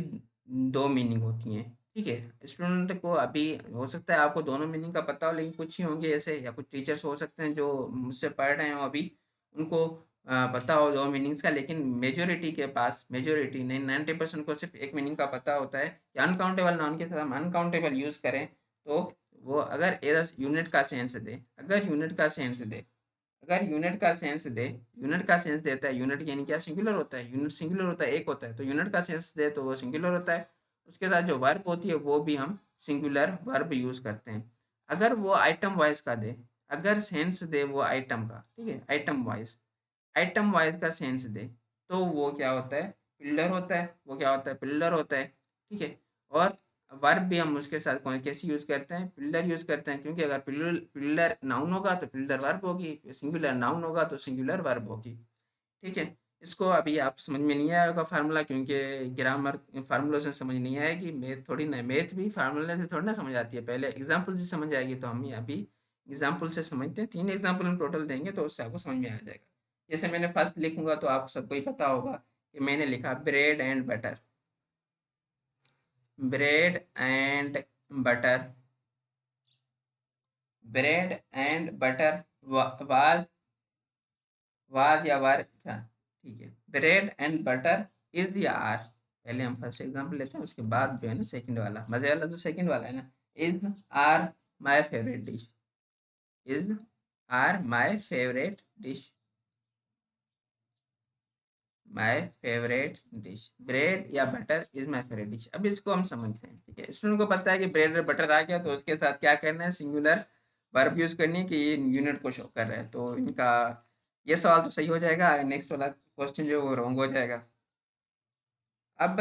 2 मीनिंग होती हैं। ठीक है, स्टूडेंट को अभी हो सकता है आपको दोनों मीनिंग का पता हो, लेकिन कुछ ही होंगे ऐसे, या कुछ टीचर्स हो सकते हैं जो मुझसे पढ़ रहे हो अभी, उनको पता हो 2 मीनिंग्स का। लेकिन मेजॉरिटी के पास, मेजॉरिटी नहीं, 90% को सिर्फ एक मीनिंग का पता होता है कि अनकाउंटेबल नाउन के साथ हम अनकाउंटेबल यूज़ करें, तो वो अगर एरर यूनिट का सेंस दे, अगर यूनिट का सेंस दे, अगर यूनिट का सेंस दे, यूनिट का सेंस देता है, यूनिट यानी क्या? सिंगुलर होता है, यूनिट सिंगुलर होता है, एक होता है, तो यूनिट का सेंस दे तो वो सिंगुलर होता है। उसके साथ जो वर्ब होती है वो भी हम सिंगुलर वर्ब यूज़ करते हैं। अगर वो आइटम वाइज का दे, अगर सेंस दे वो आइटम का, ठीक है, आइटम वाइज, आइटम वाइज का सेंस दे, तो वो क्या होता है? पिलर होता है। वो क्या होता है? पिलर होता है। ठीक है, और वर्ब भी हम उसके साथ कौन कैसे यूज़ करते हैं, प्लूरल यूज़ करते हैं, क्योंकि अगर प्लूरल नाउन होगा तो प्लूरल वर्ब होगी, सिंगुलर नाउन होगा तो सिंगुलर वर्ब होगी। ठीक है, इसको अभी आप समझ में नहीं आया होगा फार्मूला, क्योंकि ग्रामर फार्मूलों से समझ नहीं आएगी, मैथ थोड़ी ना, मैथ भी फार्मूले से थोड़ी ना समझ आती है, पहले एग्जाम्पल से समझ आएगी। तो हम अभी एग्जाम्पल से समझते हैं, 3 एग्जाम्पल हम टोटल देंगे तो उससे आपको समझ में आ जाएगा। जैसे मैंने फर्स्ट लिखूंगा तो आपको सबको ही पता होगा कि मैंने लिखा bread and butter, bread and butter, bread and butter was या वर था। ठीक है, ब्रेड एंड बटर इज या आर, पहले हम फर्स्ट एग्जांपल लेते हैं, उसके बाद जो है ना सेकंड वाला मजे वाला, जो सेकंड वाला है ना, is are my favourite dish, is are my favourite dish, my favourite dish, bread या butter is my favourite dish. अब इसको हम समझते हैं। ठीक है, स्टूडेंट को पता है कि ब्रेड और बटर आ गया तो उसके साथ क्या करना है, सिंगुलर वर्ब यूज करनी है कि ये यूनिट को शो कर रहा है, तो इनका ये सवाल तो सही हो जाएगा, नेक्स्ट वाला क्वेश्चन जो वो रॉन्ग हो जाएगा। अब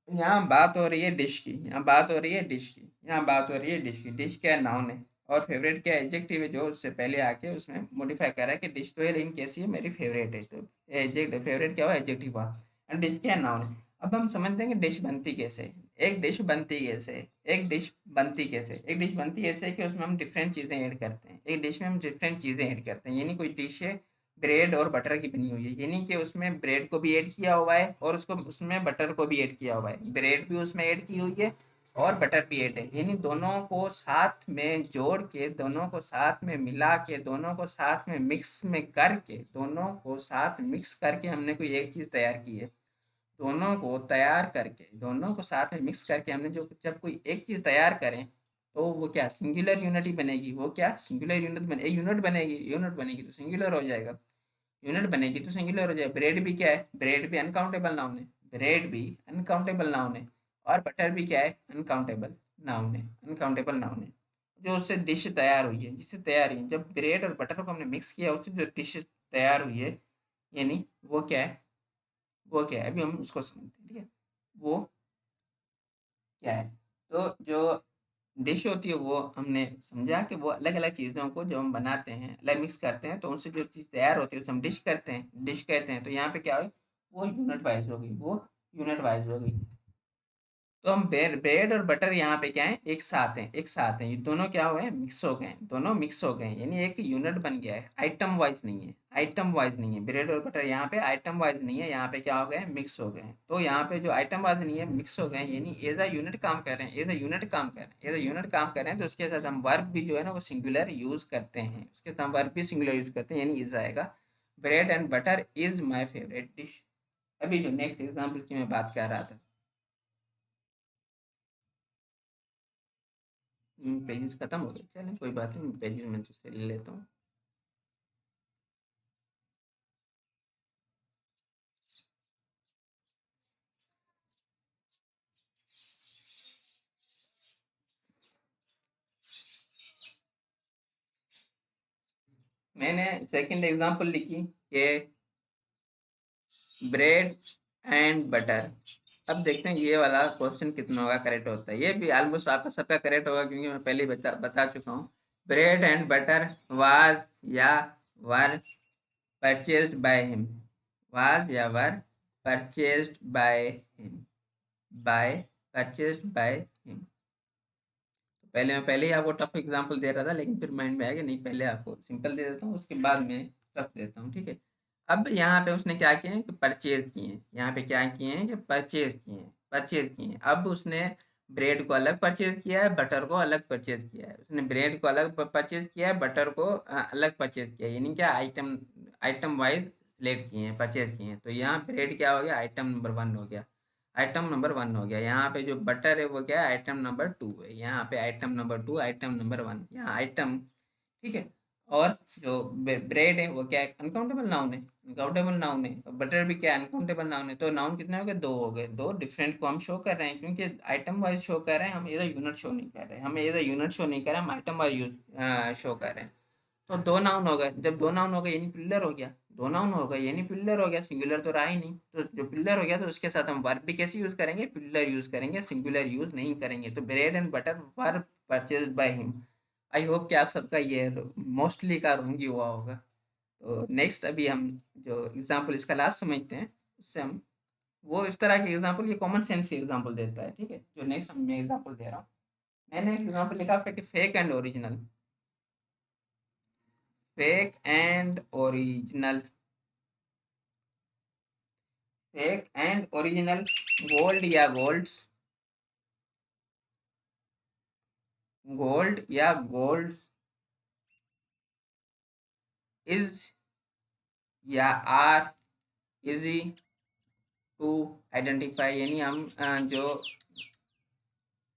यहाँ बात हो रही है डिश की, यहाँ बात हो रही है डिश की, यहाँ बात हो रही है डिश की। डिश क्या है, नाउन है, और फेवरेट क्या है, एडजेक्टिव है, जो उससे पहले आके उसमें मॉडिफाई कर रहा है कि डिश तो है लेकिन कैसी है, मेरी फेवरेट है, तो एडजेक्टिव फेवरेट क्या हुआ, एडजेक्टिव हुआ, और डिश क्या है, नाउन है। अब हम समझते हैं कि डिश बनती कैसे है। एक डिश बनती कैसे है, एक डिश बनती कैसे है? एक डिश बनती ऐसे है कि उसमें हम डिफरेंट चीज़ें ऐड करते हैं, एक डिश में हम डिफरेंट चीज़ें ऐड करते हैं, यानी कोई डिश है ब्रेड और बटर की बनी हुई है, यानी कि उसमें ब्रेड को भी ऐड किया हुआ है और उसको उसमें बटर को भी ऐड किया हुआ है, ब्रेड भी उसमें ऐड की हुई है और बटर भी ऐड है, यानी दोनों को साथ में जोड़ के, दोनों को साथ में मिला के, दोनों को साथ में मिक्स में करके, दोनों को साथ मिक्स करके हमने कोई एक चीज़ तैयार की है। दोनों को तैयार करके, दोनों को साथ में मिक्स करके हमने जो जब कोई एक चीज़ तैयार करें तो वो क्या, सिंगुलर यूनिट ही बनेगी, वो क्या, सिंगुलर यूनिट बने, यूनिट बनेगी, यूनिट बनेगी तो सिंगुलर हो जाएगा, यूनिट बनेगी तो सिंगुलर हो जाए। ब्रेड भी क्या है, ब्रेड भी अनकाउंटेबल नाउन है, ब्रेड भी अनकाउंटेबल नाउन है, और बटर भी क्या है, अनकाउंटेबल नाउन है, अनकाउंटेबल नाउन है। जो उससे डिश तैयार हुई है, जिससे तैयार हुई है, जब ब्रेड और बटर को हमने मिक्स किया उससे जो डिश तैयार हुई है, यानी वो क्या है, वो क्या है, अभी हम उसको समझते हैं। ठीक है, वो क्या है, तो जो डिश होती है वो हमने समझा कि वो अलग अलग चीज़ों को जब हम बनाते हैं, अलग मिक्स करते हैं तो उनसे जो चीज़ तैयार होती है उसे हम डिश करते हैं, डिश कहते हैं। तो यहाँ पे क्या होगी, वो यूनिट वाइज होगी, वो यूनिट वाइज होगी। तो हम ब्रेड और बटर यहाँ पे क्या है, एक साथ हैं, एक साथ हैं, ये दोनों क्या हुए हैं, मिक्स हो गए हैं, दोनों मिक्स हो गए हैं, यानी एक यूनिट बन गया है, आइटम वाइज नहीं है, आइटम वाइज नहीं है, ब्रेड और बटर यहाँ पे आइटम वाइज नहीं है, यहाँ पे क्या हो गए हैं, मिक्स हो गए हैं। तो यहाँ पे जो आइटम वाइज नहीं है, मिक्स हो गए हैं, यानी एज अ यूनिट काम कर रहे हैं, एज अ यूनिट काम कर रहे हैं, एज अ यूनिट काम कर रहे हैं, तो उसके साथ हम वर्ब भी जो है ना वो सिंगुलर यूज करते हैं, उसके साथ हम वर्ब भी सिंगुलर यूज करते हैं, यानी इज आएगा, bread and butter is my favourite dish. अभी जो नेक्स्ट एग्जाम्पल की मैं बात कर रहा था, पेजेस खत्म हो गए, चलें कोई बात नहीं, पेजेस मैं तुझसे ले लेता हूँ। मैंने सेकंड एग्जांपल लिखी कि ब्रेड एंड बटर। अब देखते हैं ये वाला क्वेश्चन कितना होगा करेक्ट होता है, ये भी ऑलमोस्ट आपका सबका करेक्ट होगा क्योंकि मैं पहले ही बता चुका हूँ। ब्रेड एंड बटर वाज या were purchased by him, was या were purchased by him, by purchased by him. मैं पहले ही आपको टफ एग्जांपल दे रहा था लेकिन फिर माइंड में आया कि नहीं, पहले आपको सिंपल दे देता हूँ उसके बाद में टफ देता हूँ। ठीक है, अब यहाँ पे उसने क्या किए हैं कि परचेज किए हैं, यहाँ पे क्या किए हैं कि परचेज किए हैं, परचेज किए हैं। अब उसने ब्रेड को अलग परचेज किया है, बटर को अलग परचेज किया है, उसने ब्रेड को अलग परचेज किया है, बटर को अलग परचेज किया है, यानी क्या, आइटम आइटम वाइज सिलेक्ट किए हैं, परचेज किए हैं। तो यहाँ ब्रेड क्या हो गया, आइटम नंबर 1 हो गया, आइटम नंबर 1 हो गया। यहाँ पे जो बटर है वो क्या है, आइटम नंबर 2 है, यहाँ पे आइटम नंबर 2, आइटम नंबर 1, यहाँ आइटम। ठीक है, और जो ब्रेड है वो क्या है, अनकाउंटेबल नाउन है, अनकाउंटेबल नाउन है, और बटर भी क्या है, अनकाउंटेबल नाउन है। तो नाउन कितने हो गए, 2 हो गए, 2 डिफरेंट को हम शो कर रहे हैं क्योंकि आइटम वाइज शो कर रहे हैं, हम एज यूनिट शो नहीं कर रहे हैं, हम एज यूनिट शो नहीं कर रहे हैं, हम आइटम वाइज यूज शो कर रहे हैं। तो 2 नाउन हो गए, जब 2 नाउन हो गए यानी प्लूरल हो गया, दो नाउन हो गए, यानी प्लूरल हो गया, सिंगुलर तो रहा ही नहीं। तो जो प्लूरल हो गया तो उसके साथ हम वर्ब भी कैसे यूज करेंगे, प्लूरल यूज करेंगे, सिंगुलर यूज नहीं करेंगे। तो bread and butter were purchase by him. I hope कि आप सबका ये मोस्टली का रोंग ही हुआ होगा। तो नेक्स्ट अभी हम जो एग्जाम्पल इसका लास्ट समझते हैं, उससे हम वो इस तरह के एग्जाम्पल, ये कॉमन सेंस के एग्जाम्पल देता है, ठीक है। जो नेक्स्ट मैं एग्जाम्पल दे रहा हूँ, मैंने एक एग्जाम्पल लिखा है कि fake and original. Fake and original, fake and original, gold या गोल्ड्स, गोल्ड या गोल्ड्स, इज या आर इजी टू आइडेंटिफाई। यानी हम जो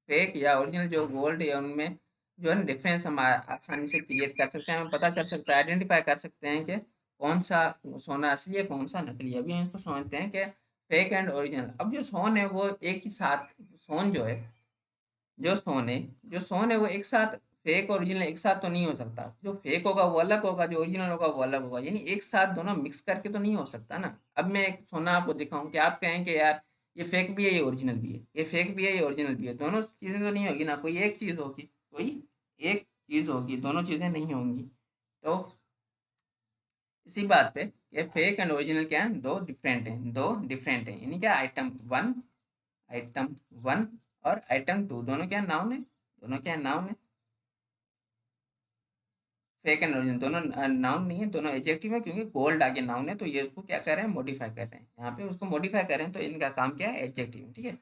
फेक या ओरिजिनल जो गोल्ड या उनमें जो है ना डिफरेंस हम आसानी से क्रिएट कर सकते हैं, हमें पता चल सकता है, आइडेंटिफाई कर सकते हैं कि कौन सा सोना असली है, कौन सा नकली है। अभी हम इसको समझते हैं कि फेक एंड ओरिजिनल। अब जो सोन है वो एक ही साथ, सोन जो है, जो सोन है, जो सोन है वो एक साथ, फेक और ओरिजिनल एक साथ तो नहीं हो सकता। जो फेक होगा वो अलग होगा, जो ओरिजिनल होगा वो अलग होगा, यानी एक साथ दोनों मिक्स करके तो नहीं हो सकता ना। अब मैं एक सोना आपको दिखाऊं कि आप कहें कि यार ये फेक भी है, ये ओरिजिनल भी है, ये फेक भी है, ये ओरिजिनल भी है, दोनों चीजें तो नहीं होगी ना, कोई एक चीज होगी, कोई एक चीज होगी, दोनों चीजें नहीं होंगी। तो इसी बात पे ये फेक एंड ओरिजिनल क्या है, दो डिफरेंट हैं, दो डिफरेंट हैं, यानी क्या आइटम वन, आइटम वन और आइटम टू दोनों क्या नाउन है, दोनों क्या नाउन है। फेक एंड ओरिजिनल दोनों नाउन नहीं है, दोनों एडजेक्टिव है, क्योंकि गोल्ड आगे नाउन है तो ये उसको क्या कर रहे हैं, मॉडिफाई कर रहे हैं, यहाँ पे उसको मॉडिफाई कर रहे हैं, तो इनका काम क्या है, एडजेक्टिव है, ठीक है।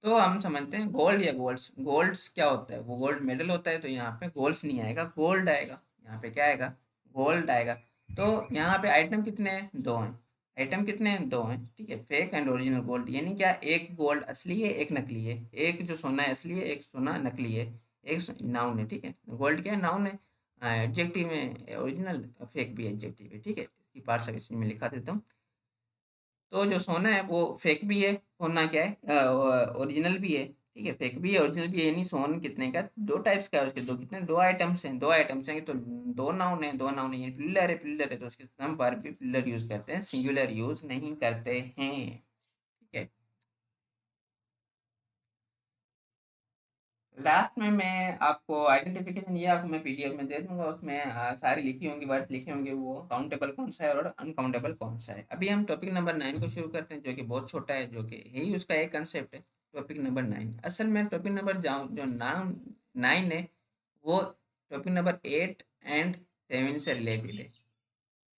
तो हम समझते हैं गोल्ड या गोल्ड्स। गोल्ड्स क्या होता है, वो गोल्ड मेडल होता है, तो यहाँ पे गोल्ड्स नहीं आएगा, गोल्ड आएगा, यहाँ पे क्या आएगा, गोल्ड आएगा। तो यहाँ पे आइटम कितने हैं, दो हैं, आइटम कितने हैं, दो हैं, ठीक है। फेक एंड ओरिजिनल गोल्ड, यानी क्या, एक गोल्ड असली है, एक नकली है, एक जो सोना है असली है, एक सोना नकली है, एक नाउन है, ठीक है। गोल्ड क्या है, नाउन है, एडजेक्टिव में ओरिजिनल, फेक भी एडजेक्टिव है, ठीक है। इसकी पार्ट सब इसमें लिखा देता हूँ। तो जो सोना है वो फेक भी है, सोना क्या है, ओरिजिनल भी है, ठीक है। फेक भी है, ओरिजिनल भी है, यानी सोन कितने का, दो टाइप्स का है उसके, दो कितने, दो आइटम्स हैं, दो आइटम्स हैं, तो दो नाउन है, दो नाउन है, यानी प्लूरल है, प्लूरल है, तो उसके साथ हम वर्ब भी प्लूरल यूज करते हैं, सिंगुलर यूज नहीं करते हैं, ठीक है। लास्ट में मैं आपको आइडेंटिफिकेशन, ये आपको मैं पीडीएफ में दे दूंगा, उसमें सारी लिखी होंगी, वर्ड्स लिखे होंगे, वो काउंटेबल कौन सा है और अनकाउंटेबल कौन सा है। अभी हम टॉपिक नंबर 9 को शुरू करते हैं, जो कि बहुत छोटा है, जो कि यही उसका एक कंसेप्ट है। टॉपिक नंबर 9, असल में टॉपिक नंबर जाऊँ जो नाम 9 है, वो टॉपिक नंबर 8 एंड 7 से रिलेटेड है,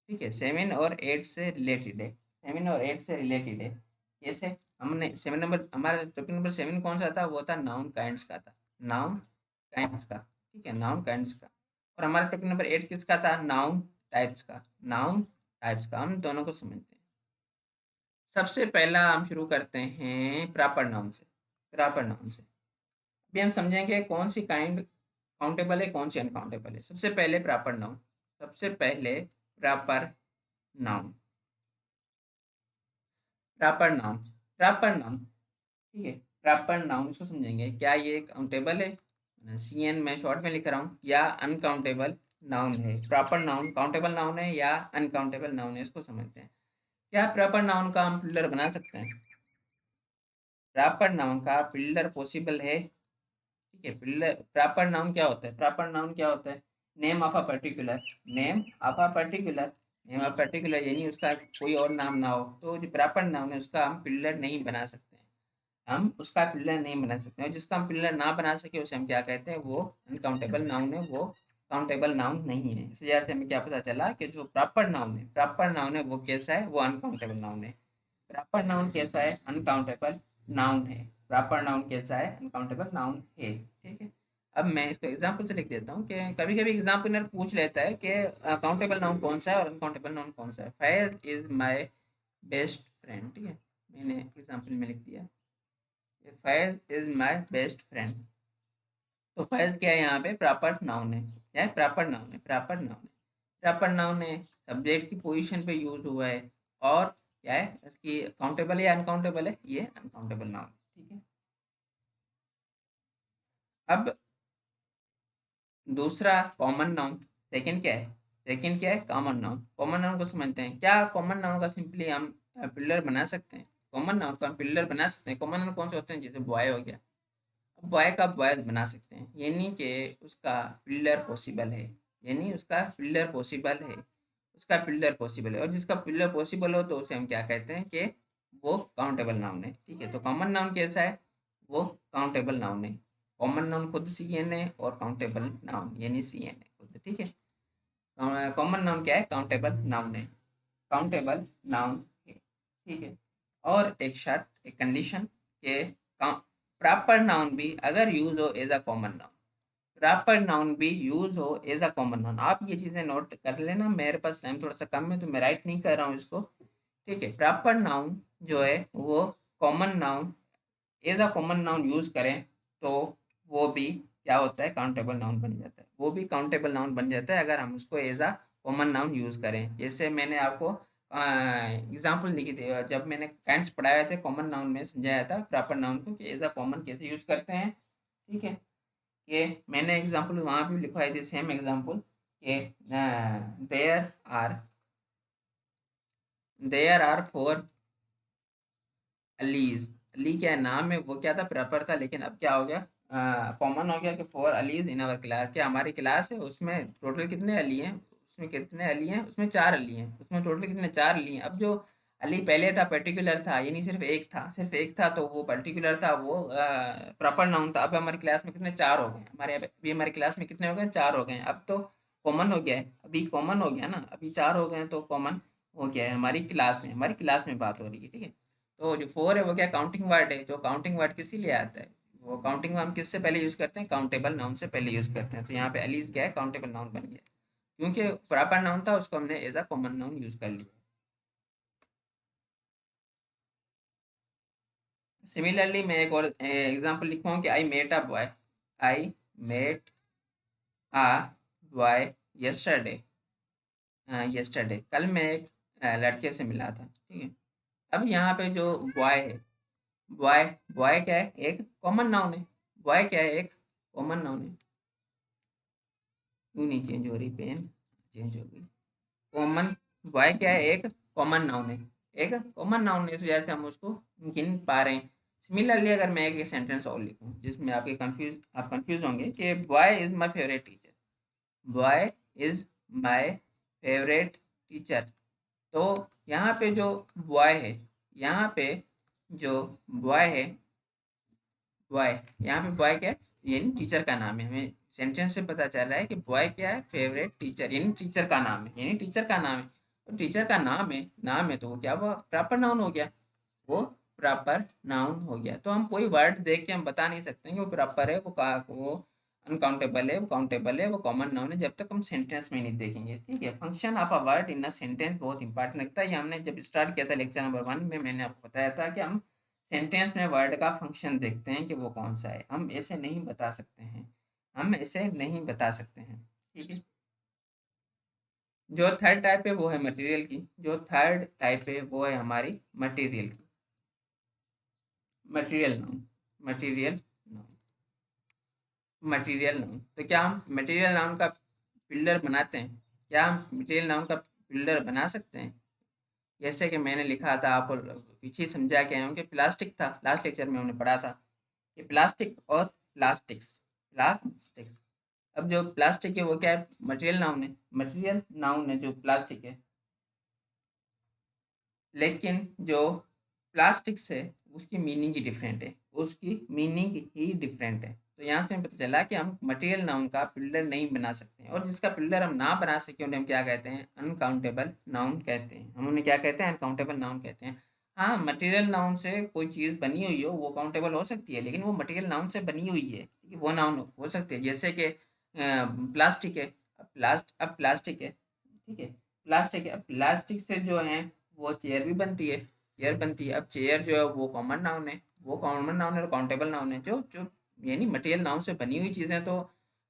ठीक है। 7 और 8 से रिलेटेड है, 7 और 8 से रिलेटेड है। जैसे हमने 7 नंबर, हमारा टॉपिक नंबर 7 कौन सा था, वो था नाउन काइंड्स का था, नाउन काइंड्स का, ठीक है, नाउन काइंड्स का। और हमारा टॉपिक नंबर 8 किसका था, नाउन टाइप्स का, नाउन टाइप्स का। हम दोनों को समझते हैं। सबसे पहला हम शुरू करते हैं प्रॉपर नाउन से, प्रॉपर नाउन से। अभी हम समझेंगे कौन सी काइंड काउंटेबल है, कौन सी अनकाउंटेबल है। सबसे पहले प्रॉपर नाउन, सबसे पहले proper noun, proper noun, proper noun, ठीक है। प्रॉपर नाउन इसको समझेंगे, क्या ये काउंटेबल है, सी एन मैं शॉर्ट में लिख रहा हूँ, या अनकाउंटेबल नाउन है। प्रॉपर नाउन काउंटेबल नाउन है या अनकाउंटेबल नाउन है, इसको समझते हैं। क्या प्रॉपर नाउन का हम प्लूरल बना सकते हैं, प्रॉपर नाउन का प्लूरल पॉसिबल है, ठीक है। प्लूरल प्रॉपर नाउन क्या होता है, प्रॉपर नाउन क्या होता है, name of a particular, name of a particular, name of particular, यानी उसका कोई और नाम ना हो, तो जो प्रॉपर नाउन है उसका हम प्लूरल नहीं बना सकते हैं, हम उसका पिलर नहीं बना सकते, और जिसका हम पिलर ना बना सके उसे हम क्या कहते हैं, वो अनकाउंटेबल नाउन है, वो काउंटेबल नाउन नहीं है। इस वजह से हमें क्या पता चला कि जो प्रॉपर नाउन है, प्रॉपर नाउन है, वो कैसा है, वो अनकाउंटेबल नाउन है। प्रॉपर नाउन कैसा है, अनकाउंटेबल नाउन है। प्रॉपर नाउन कैसा है, अनकाउंटेबल नाउन है, ठीक है। अब मैं इसको एग्जाम्पल से लिख देता हूँ कि कभी कभी एग्जाम्पलर पूछ लेता है कि काउंटेबल नाउन कौन सा है और अनकाउंटेबल नाउन कौन सा है। Faiz is my best friend, ठीक है, मैंने एग्जाम्पल में लिख दिया, Faiz is my best friend. तो फैज क्या है, यहाँ पे प्रॉपर नाउन है, क्या है, प्रॉपर नाउन है, प्रॉपर नाउन है, प्रॉपर नाउन है, सब्जेक्ट की पोजीशन पे यूज हुआ है, और क्या है इसकी, काउंटेबल है या अनकाउंटेबल है, ये अनकाउंटेबल नाउन, ठीक है। अब दूसरा कॉमन नाउन, सेकंड क्या है, सेकंड क्या है, कॉमन नाउन। कॉमन नाउन को समझते हैं। क्या कॉमन नाउन का सिंपली हम पिलर बना सकते हैं? कॉमन नाउन का हम पिलर बना सकते हैं। कॉमन नाउन कौन से होते हैं? जैसे बॉय हो गया, अब बॉय का बॉय बना सकते हैं, यानी कि उसका पिलर पॉसिबल है, यानी उसका पिलर पॉसिबल है, उसका पिलर पॉसिबल है। और जिसका पिलर पॉसिबल हो तो उसे हम क्या कहते हैं कि वो काउंटेबल नाउन है। ठीक है, तो कॉमन नाउन कैसा है? वो काउंटेबल नाउन है। कॉमन नाउन खुद सी एन है और काउंटेबल नाउन यानी सी एन है खुद। ठीक है, कॉमन नाउन क्या है? काउंटेबल नाउन है, काउंटेबल नाउन है। ठीक है, और एक शर्त, एक कंडीशन के प्रॉपर नाउन भी अगर यूज हो as a common noun, proper noun भी यूज हो एज अ कॉमन नाउन। आप ये चीजें नोट कर लेना, मेरे पास टाइम थोड़ा सा कम है तो मैं राइट नहीं कर रहा हूँ इसको। ठीक है, प्रॉपर नाउन जो है वो common noun, as a common noun use करें तो वो भी क्या होता है? काउंटेबल नाउन बन जाता है। वो भी काउंटेबल नाउन बन जाता है अगर हम उसको as a common noun use करें। जैसे मैंने आपको एग्जाम्पल लिखी थी जब मैंने काइंड्स पढ़ाए थे, कॉमन नाउन में समझाया था प्रॉपर नाउन को कि एज अ कॉमन कैसे यूज करते हैं। ठीक है, ये मैंने एग्जाम्पल वहाँ भी लिखवाई थी, सेम एग्जाम्पल कि there are, there are four Alis. Ali क्या नाम है, वो क्या था? प्रॉपर था, लेकिन अब क्या हो गया? कॉमन हो गया कि four allies in our class. क्या हमारी क्लास है उसमें टोटल कितने अली हैं? उसमें कितने अली हैं? उसमें चार अली हैं। उसमें टोटल कितने? चार अली हैं। अब जो अली पहले था पर्टिकुलर था, यानी सिर्फ एक था, सिर्फ एक था तो वो पर्टिकुलर था, वो प्रॉपर नाउन था। अब हमारी क्लास में कितने? चार हो गए हमारे। अभी हमारी क्लास में कितने हो गए? चार हो गए। अब तो कॉमन हो गया है, अभी कॉमन हो गया ना, अभी चार हो गए हैं तो कॉमन हो गया है हमारी क्लास में। हमारी क्लास में बात हो रही है। ठीक है, तो जो फोर है वो क्या? काउंटिंग वर्ड है। जो काउंटिंग वर्ड किस लिए आता है? वो काउंटिंग हम किससे पहले यूज करते हैं? काउंटेबल नाउन से पहले यूज करते हैं। तो यहाँ पे अलीज क्या है? काउंटेबल नाउन बन गया, क्योंकि प्रॉपर नाउन था उसको हमने as a common noun use कर लिया। सिमिलरली मैं एक और एग्जांपल लिखूँ कि I met a boy, I met a boy yesterday, yesterday कल मैं एक लड़के से मिला था। ठीक है, अब यहाँ पे जो बॉय है, बॉय, बॉय क्या है? एक कॉमन नाउन है। बॉय क्या है? एक कॉमन नाउन है। क्यों नहीं चेंज हो रही पेन? चेंज हो गई। कॉमन, बॉय क्या है? एक कॉमन नाउन है, एक कॉमन नाउन है, इस वजह से हम उसको गिन पा रहे हैं। सिमिलरली अगर मैं एक सेंटेंस और लिखूं जिसमें आप कंफ्यूज होंगे कि boy is my favourite teacher, boy is my favourite teacher. तो यहाँ पे जो बॉय है, यहाँ पे जो बॉय है, बॉय, यहाँ पे बॉय क्या है? यानी टीचर का नाम है। हमें सेंटेंस से पता चल रहा है कि बॉय क्या है? फेवरेट टीचर, यानी टीचर का नाम है, यानी टीचर का नाम है। तो टीचर का नाम है, नाम है तो वो क्या? वो प्रॉपर नाउन हो गया, वो प्रॉपर नाउन हो गया। तो हम कोई वर्ड देख के हम बता नहीं सकते हैं कि वो प्रॉपर है, वो अनकाउंटेबल है, वो काउंटेबल है, वो कॉमन नाउन है, जब तक हम सेंटेंस में नहीं देखेंगे। ठीक है, function of a word in a sentence बहुत इंपॉर्टेंट लगता है। ये हमने जब स्टार्ट किया था लेक्चर नंबर 1 में, मैंने आपको बताया था कि हम सेंटेंस में वर्ड का फंक्शन देखते हैं कि वो कौन सा है। हम ऐसे नहीं बता सकते हैं, हम ऐसे नहीं बता सकते हैं। ठीक है, जो थर्ड टाइप है वो है मटेरियल की, जो थर्ड टाइप है वो है हमारी मटेरियल की, material noun, material noun, material noun. तो क्या हम मटेरियल नाउन का बिल्डर बनाते हैं? क्या हम मटेरियल नाउन का बिल्डर बना सकते हैं? जैसे कि मैंने लिखा था, आपको पीछे समझा के आया हूँ कि प्लास्टिक था, लास्ट लेक्चर में हमने पढ़ा था कि प्लास्टिक और प्लास्टिक्स, प्लास्टिक्स। अब जो प्लास्टिक है वो क्या है? मटेरियल नाउन है, मटेरियल नाउन है जो प्लास्टिक है। लेकिन जो प्लास्टिक्स है उसकी मीनिंग ही डिफरेंट है, उसकी मीनिंग ही डिफरेंट है। तो यहाँ से हमें पता चला कि हम मटेरियल नाउन का पिलर नहीं बना सकते हैं, और जिसका पिलर हम ना बना सके उन्हें हम क्या कहते हैं? अनकाउंटेबल नाउन कहते हैं। हम उन्हें क्या कहते हैं? अनकाउंटेबल नाउन कहते हैं। हाँ, मटेरियल नाउन से कोई चीज़ बनी हुई हो वो काउंटेबल हो सकती है, लेकिन वो मटेरियल नाउन से बनी हुई है, ठीक है, वो नाउन हो सकती है। जैसे कि प्लास्टिक है, अब प्लास्टिक है, ठीक है, प्लास्टिक है, अब प्लास्टिक से जो है वो चेयर भी बनती है, चेयर बनती है। अब चेयर जो है वो कॉमन नाउन है, वो कॉमन नाउन है और काउंटेबल नाउन है। जो जो यानी मटेरियल नाउन से बनी हुई चीज़ें तो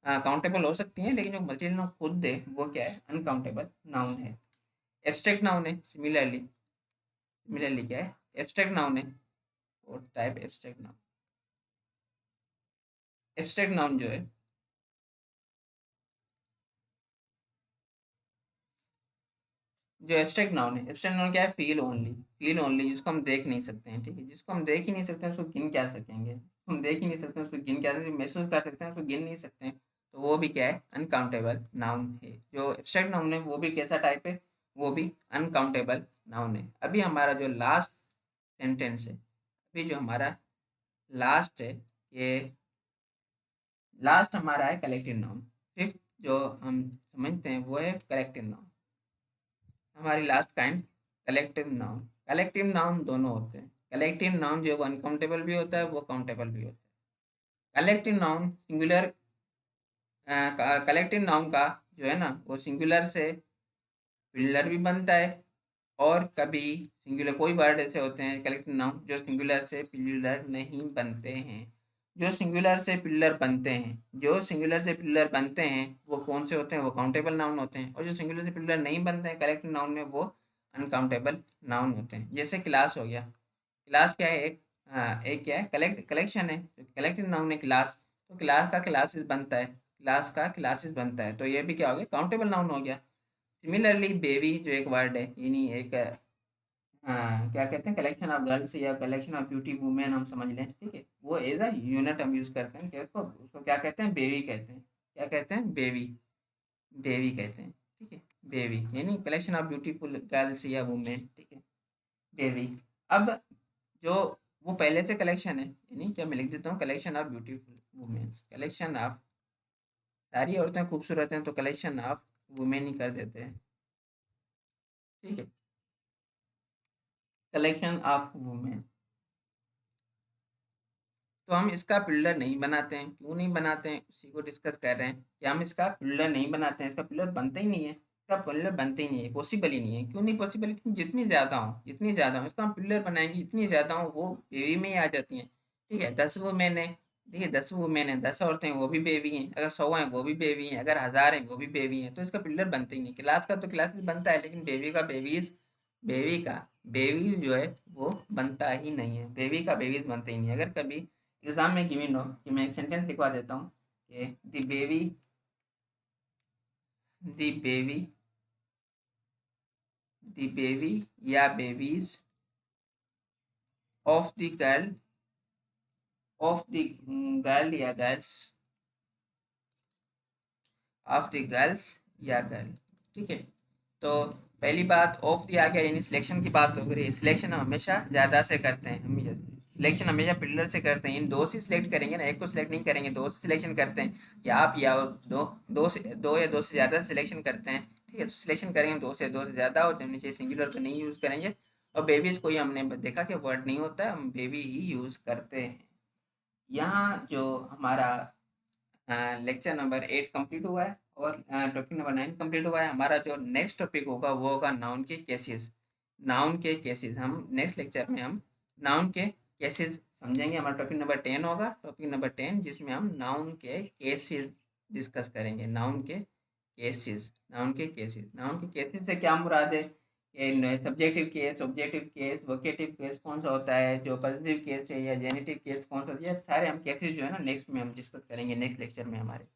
काउंटेबल हो सकती हैं, लेकिन जो मटेरियल नाउन खुद है वो क्या है? अनकाउंटेबल नाउन है। एब्स्ट्रैक्ट नाउन है, सिमिलरली, सिमिलरली क्या है? एब्स्ट्रैक्ट नाउन है। और type abstract noun, abstract noun जो है, जो एब्स्ट्रैक्ट नाउन है, एब्स्ट्रैक्ट नाउन क्या है? फील ओनली, जिसको हम देख नहीं सकते हैं, ठीक है, जिसको हम देख ही नहीं सकते हैं उसको गिन क्या सकेंगे, हम देख ही नहीं सकते हैं उसको गिन क्या सकते, महसूस कर सकते हैं उसको गिन नहीं सकते हैं, तो वो भी क्या है? अनकाउंटेबल नाउन है। जो एब्स्ट्रैक्ट नाउन है वो भी कैसा टाइप है? वो भी अनकाउंटेबल नाउन है। अभी हमारा जो लास्ट सेंटेंस है, अभी जो हमारा लास्ट है, ये लास्ट हमारा है कलेक्टिव नाउन। फिफ्थ जो हम समझते हैं वो है कलेक्टिव नाउन। हमारी last kind collective noun. Collective noun दोनों होते हैं। कलेक्टिव नाउन जो वो अनकाउंटेबल भी होता है, वो काउंटेबल भी होता है। Collective noun singular, collective noun का जो है ना वो सिंगुलर से प्लूरल भी बनता है, और कभी सिंगुलर कोई वर्ड ऐसे होते हैं कलेक्टिव नाउन जो सिंगुलर से प्लूरल नहीं बनते हैं। जो सिंगुलर से प्लूरल बनते हैं, जो सिंगुलर से प्लूरल बनते हैं वो कौन से होते हैं? वो काउंटेबल नाउन होते हैं। और जो सिंगुलर से प्लूरल नहीं बनते हैं कलेक्टिव नाउन में, वो अनकाउंटेबल नाउन होते हैं। जैसे क्लास हो गया। क्लास क्या है? एक क्या है? कलेक्शन है। कलेक्टिव नाउन है क्लास, तो क्लास का क्लासेस बनता है, क्लास का क्लासेस बनता है, तो ये भी क्या हो गया? काउंटेबल नाउन हो गया। सिमिलरली बेबी जो एक वर्ड है, यानी एक क्या कहते हैं, कलेक्शन ऑफ गर्ल्स या कलेक्शन ऑफ ब्यूटी वुमेन हम समझ लें, ठीक है, वो एज अ यूनिट हम यूज करते हैं कि उसको उसको क्या कहते हैं? बेबी कहते हैं। क्या कहते हैं? बेबी। बेबी कहते हैं, ठीक है। बेबी यानी कलेक्शन ऑफ ब्यूटीफुल गर्ल्स या वुमेन, ठीक है, बेबी। अब जो वो पहले से कलेक्शन है, यानी क्या मैं लिख देता हूँ, collection of beautiful women, collection of, सारी औरतें खूबसूरत हैं तो कलेक्शन ऑफ वुमेन ही कर देते हैं, ठीक है, कलेक्शन ऑफ वुमेन। तो हम इसका पिलर नहीं बनाते हैं, क्यों नहीं बनाते हैं उसी को डिस्कस कर रहे हैं कि हम इसका पिलर नहीं बनाते हैं, इसका पिलर बनता ही नहीं है, इसका पिलर बनते ही नहीं है, पॉसिबल ही नहीं है। क्यों नहीं पॉसिबल? क्योंकि जितनी ज़्यादा हो इसका हम पिलर बनाएंगे, इतनी ज़्यादा हो वो बेबी में ही आ जाती हैं, ठीक है। 10 वुमेन है, ठीक है, 10 वुमेन है, 10 औरतें हैं वो भी बेबी हैं, अगर 100 हैं वो भी बेबी हैं, अगर 1000 हैं वो भी बेबी हैं, तो इसका पिलर बनते ही नहीं। क्लास का तो क्लास भी बनता है, लेकिन बेबी का बेबीज जो है वो बनता ही नहीं है, बेबी का बेबीज बनते ही नहीं है। अगर कभी एग्जाम में गिवन हो कि मैं एक सेंटेंस लिखवा देता हूँ कि द बेबी या बेबीज ऑफ द गर्ल या गर्ल्स ऑफ द गर्ल्स या गर्ल, ठीक है। तो पहली बात ऑफ दी आ गया, यानी सिलेक्शन की बात हो रही है। सिलेक्शन हमेशा ज़्यादा से करते हैं, हम सिलेक्शन हमेशा पिलर से करते हैं, इन दो से सिलेक्ट करेंगे ना, एक को सिलेक्ट नहीं करेंगे, दो से सिलेक्शन करते हैं, या आप या दो, दो या दो से ज़्यादा सिलेक्शन करते हैं, ठीक है। तो सिलेक्शन करेंगे दो से ज़्यादा, और जब नीचे सिंगुलर तो नहीं यूज़ करेंगे। और बेबीज़ कोई हमने देखा कि वर्ड नहीं होता है, हम बेबी ही यूज़ करते हैं। यहाँ जो हमारा लेक्चर नंबर 8 कंप्लीट हुआ है, और टॉपिक नंबर 9 कंप्लीट हुआ है। हमारा जो नेक्स्ट टॉपिक होगा वो होगा नाउन के केसेस। नाउन के केसेस हम नेक्स्ट लेक्चर में हम नाउन के केसेस समझेंगे। हमारा टॉपिक नंबर 10 होगा, टॉपिक नंबर 10, जिसमें हम नाउन के केसेस डिस्कस करेंगे। नाउन के केसेस से क्या मुराद है? Subjective case, objective case, vocative case कौन सा होता है, जो पॉजिटिव केस है या जेनेटिव केस कौन सा होता है, ये सारे हम केसेस जो है ना नेक्स्ट में हम डिस्कस करेंगे, नेक्स्ट लेक्चर में हमारे।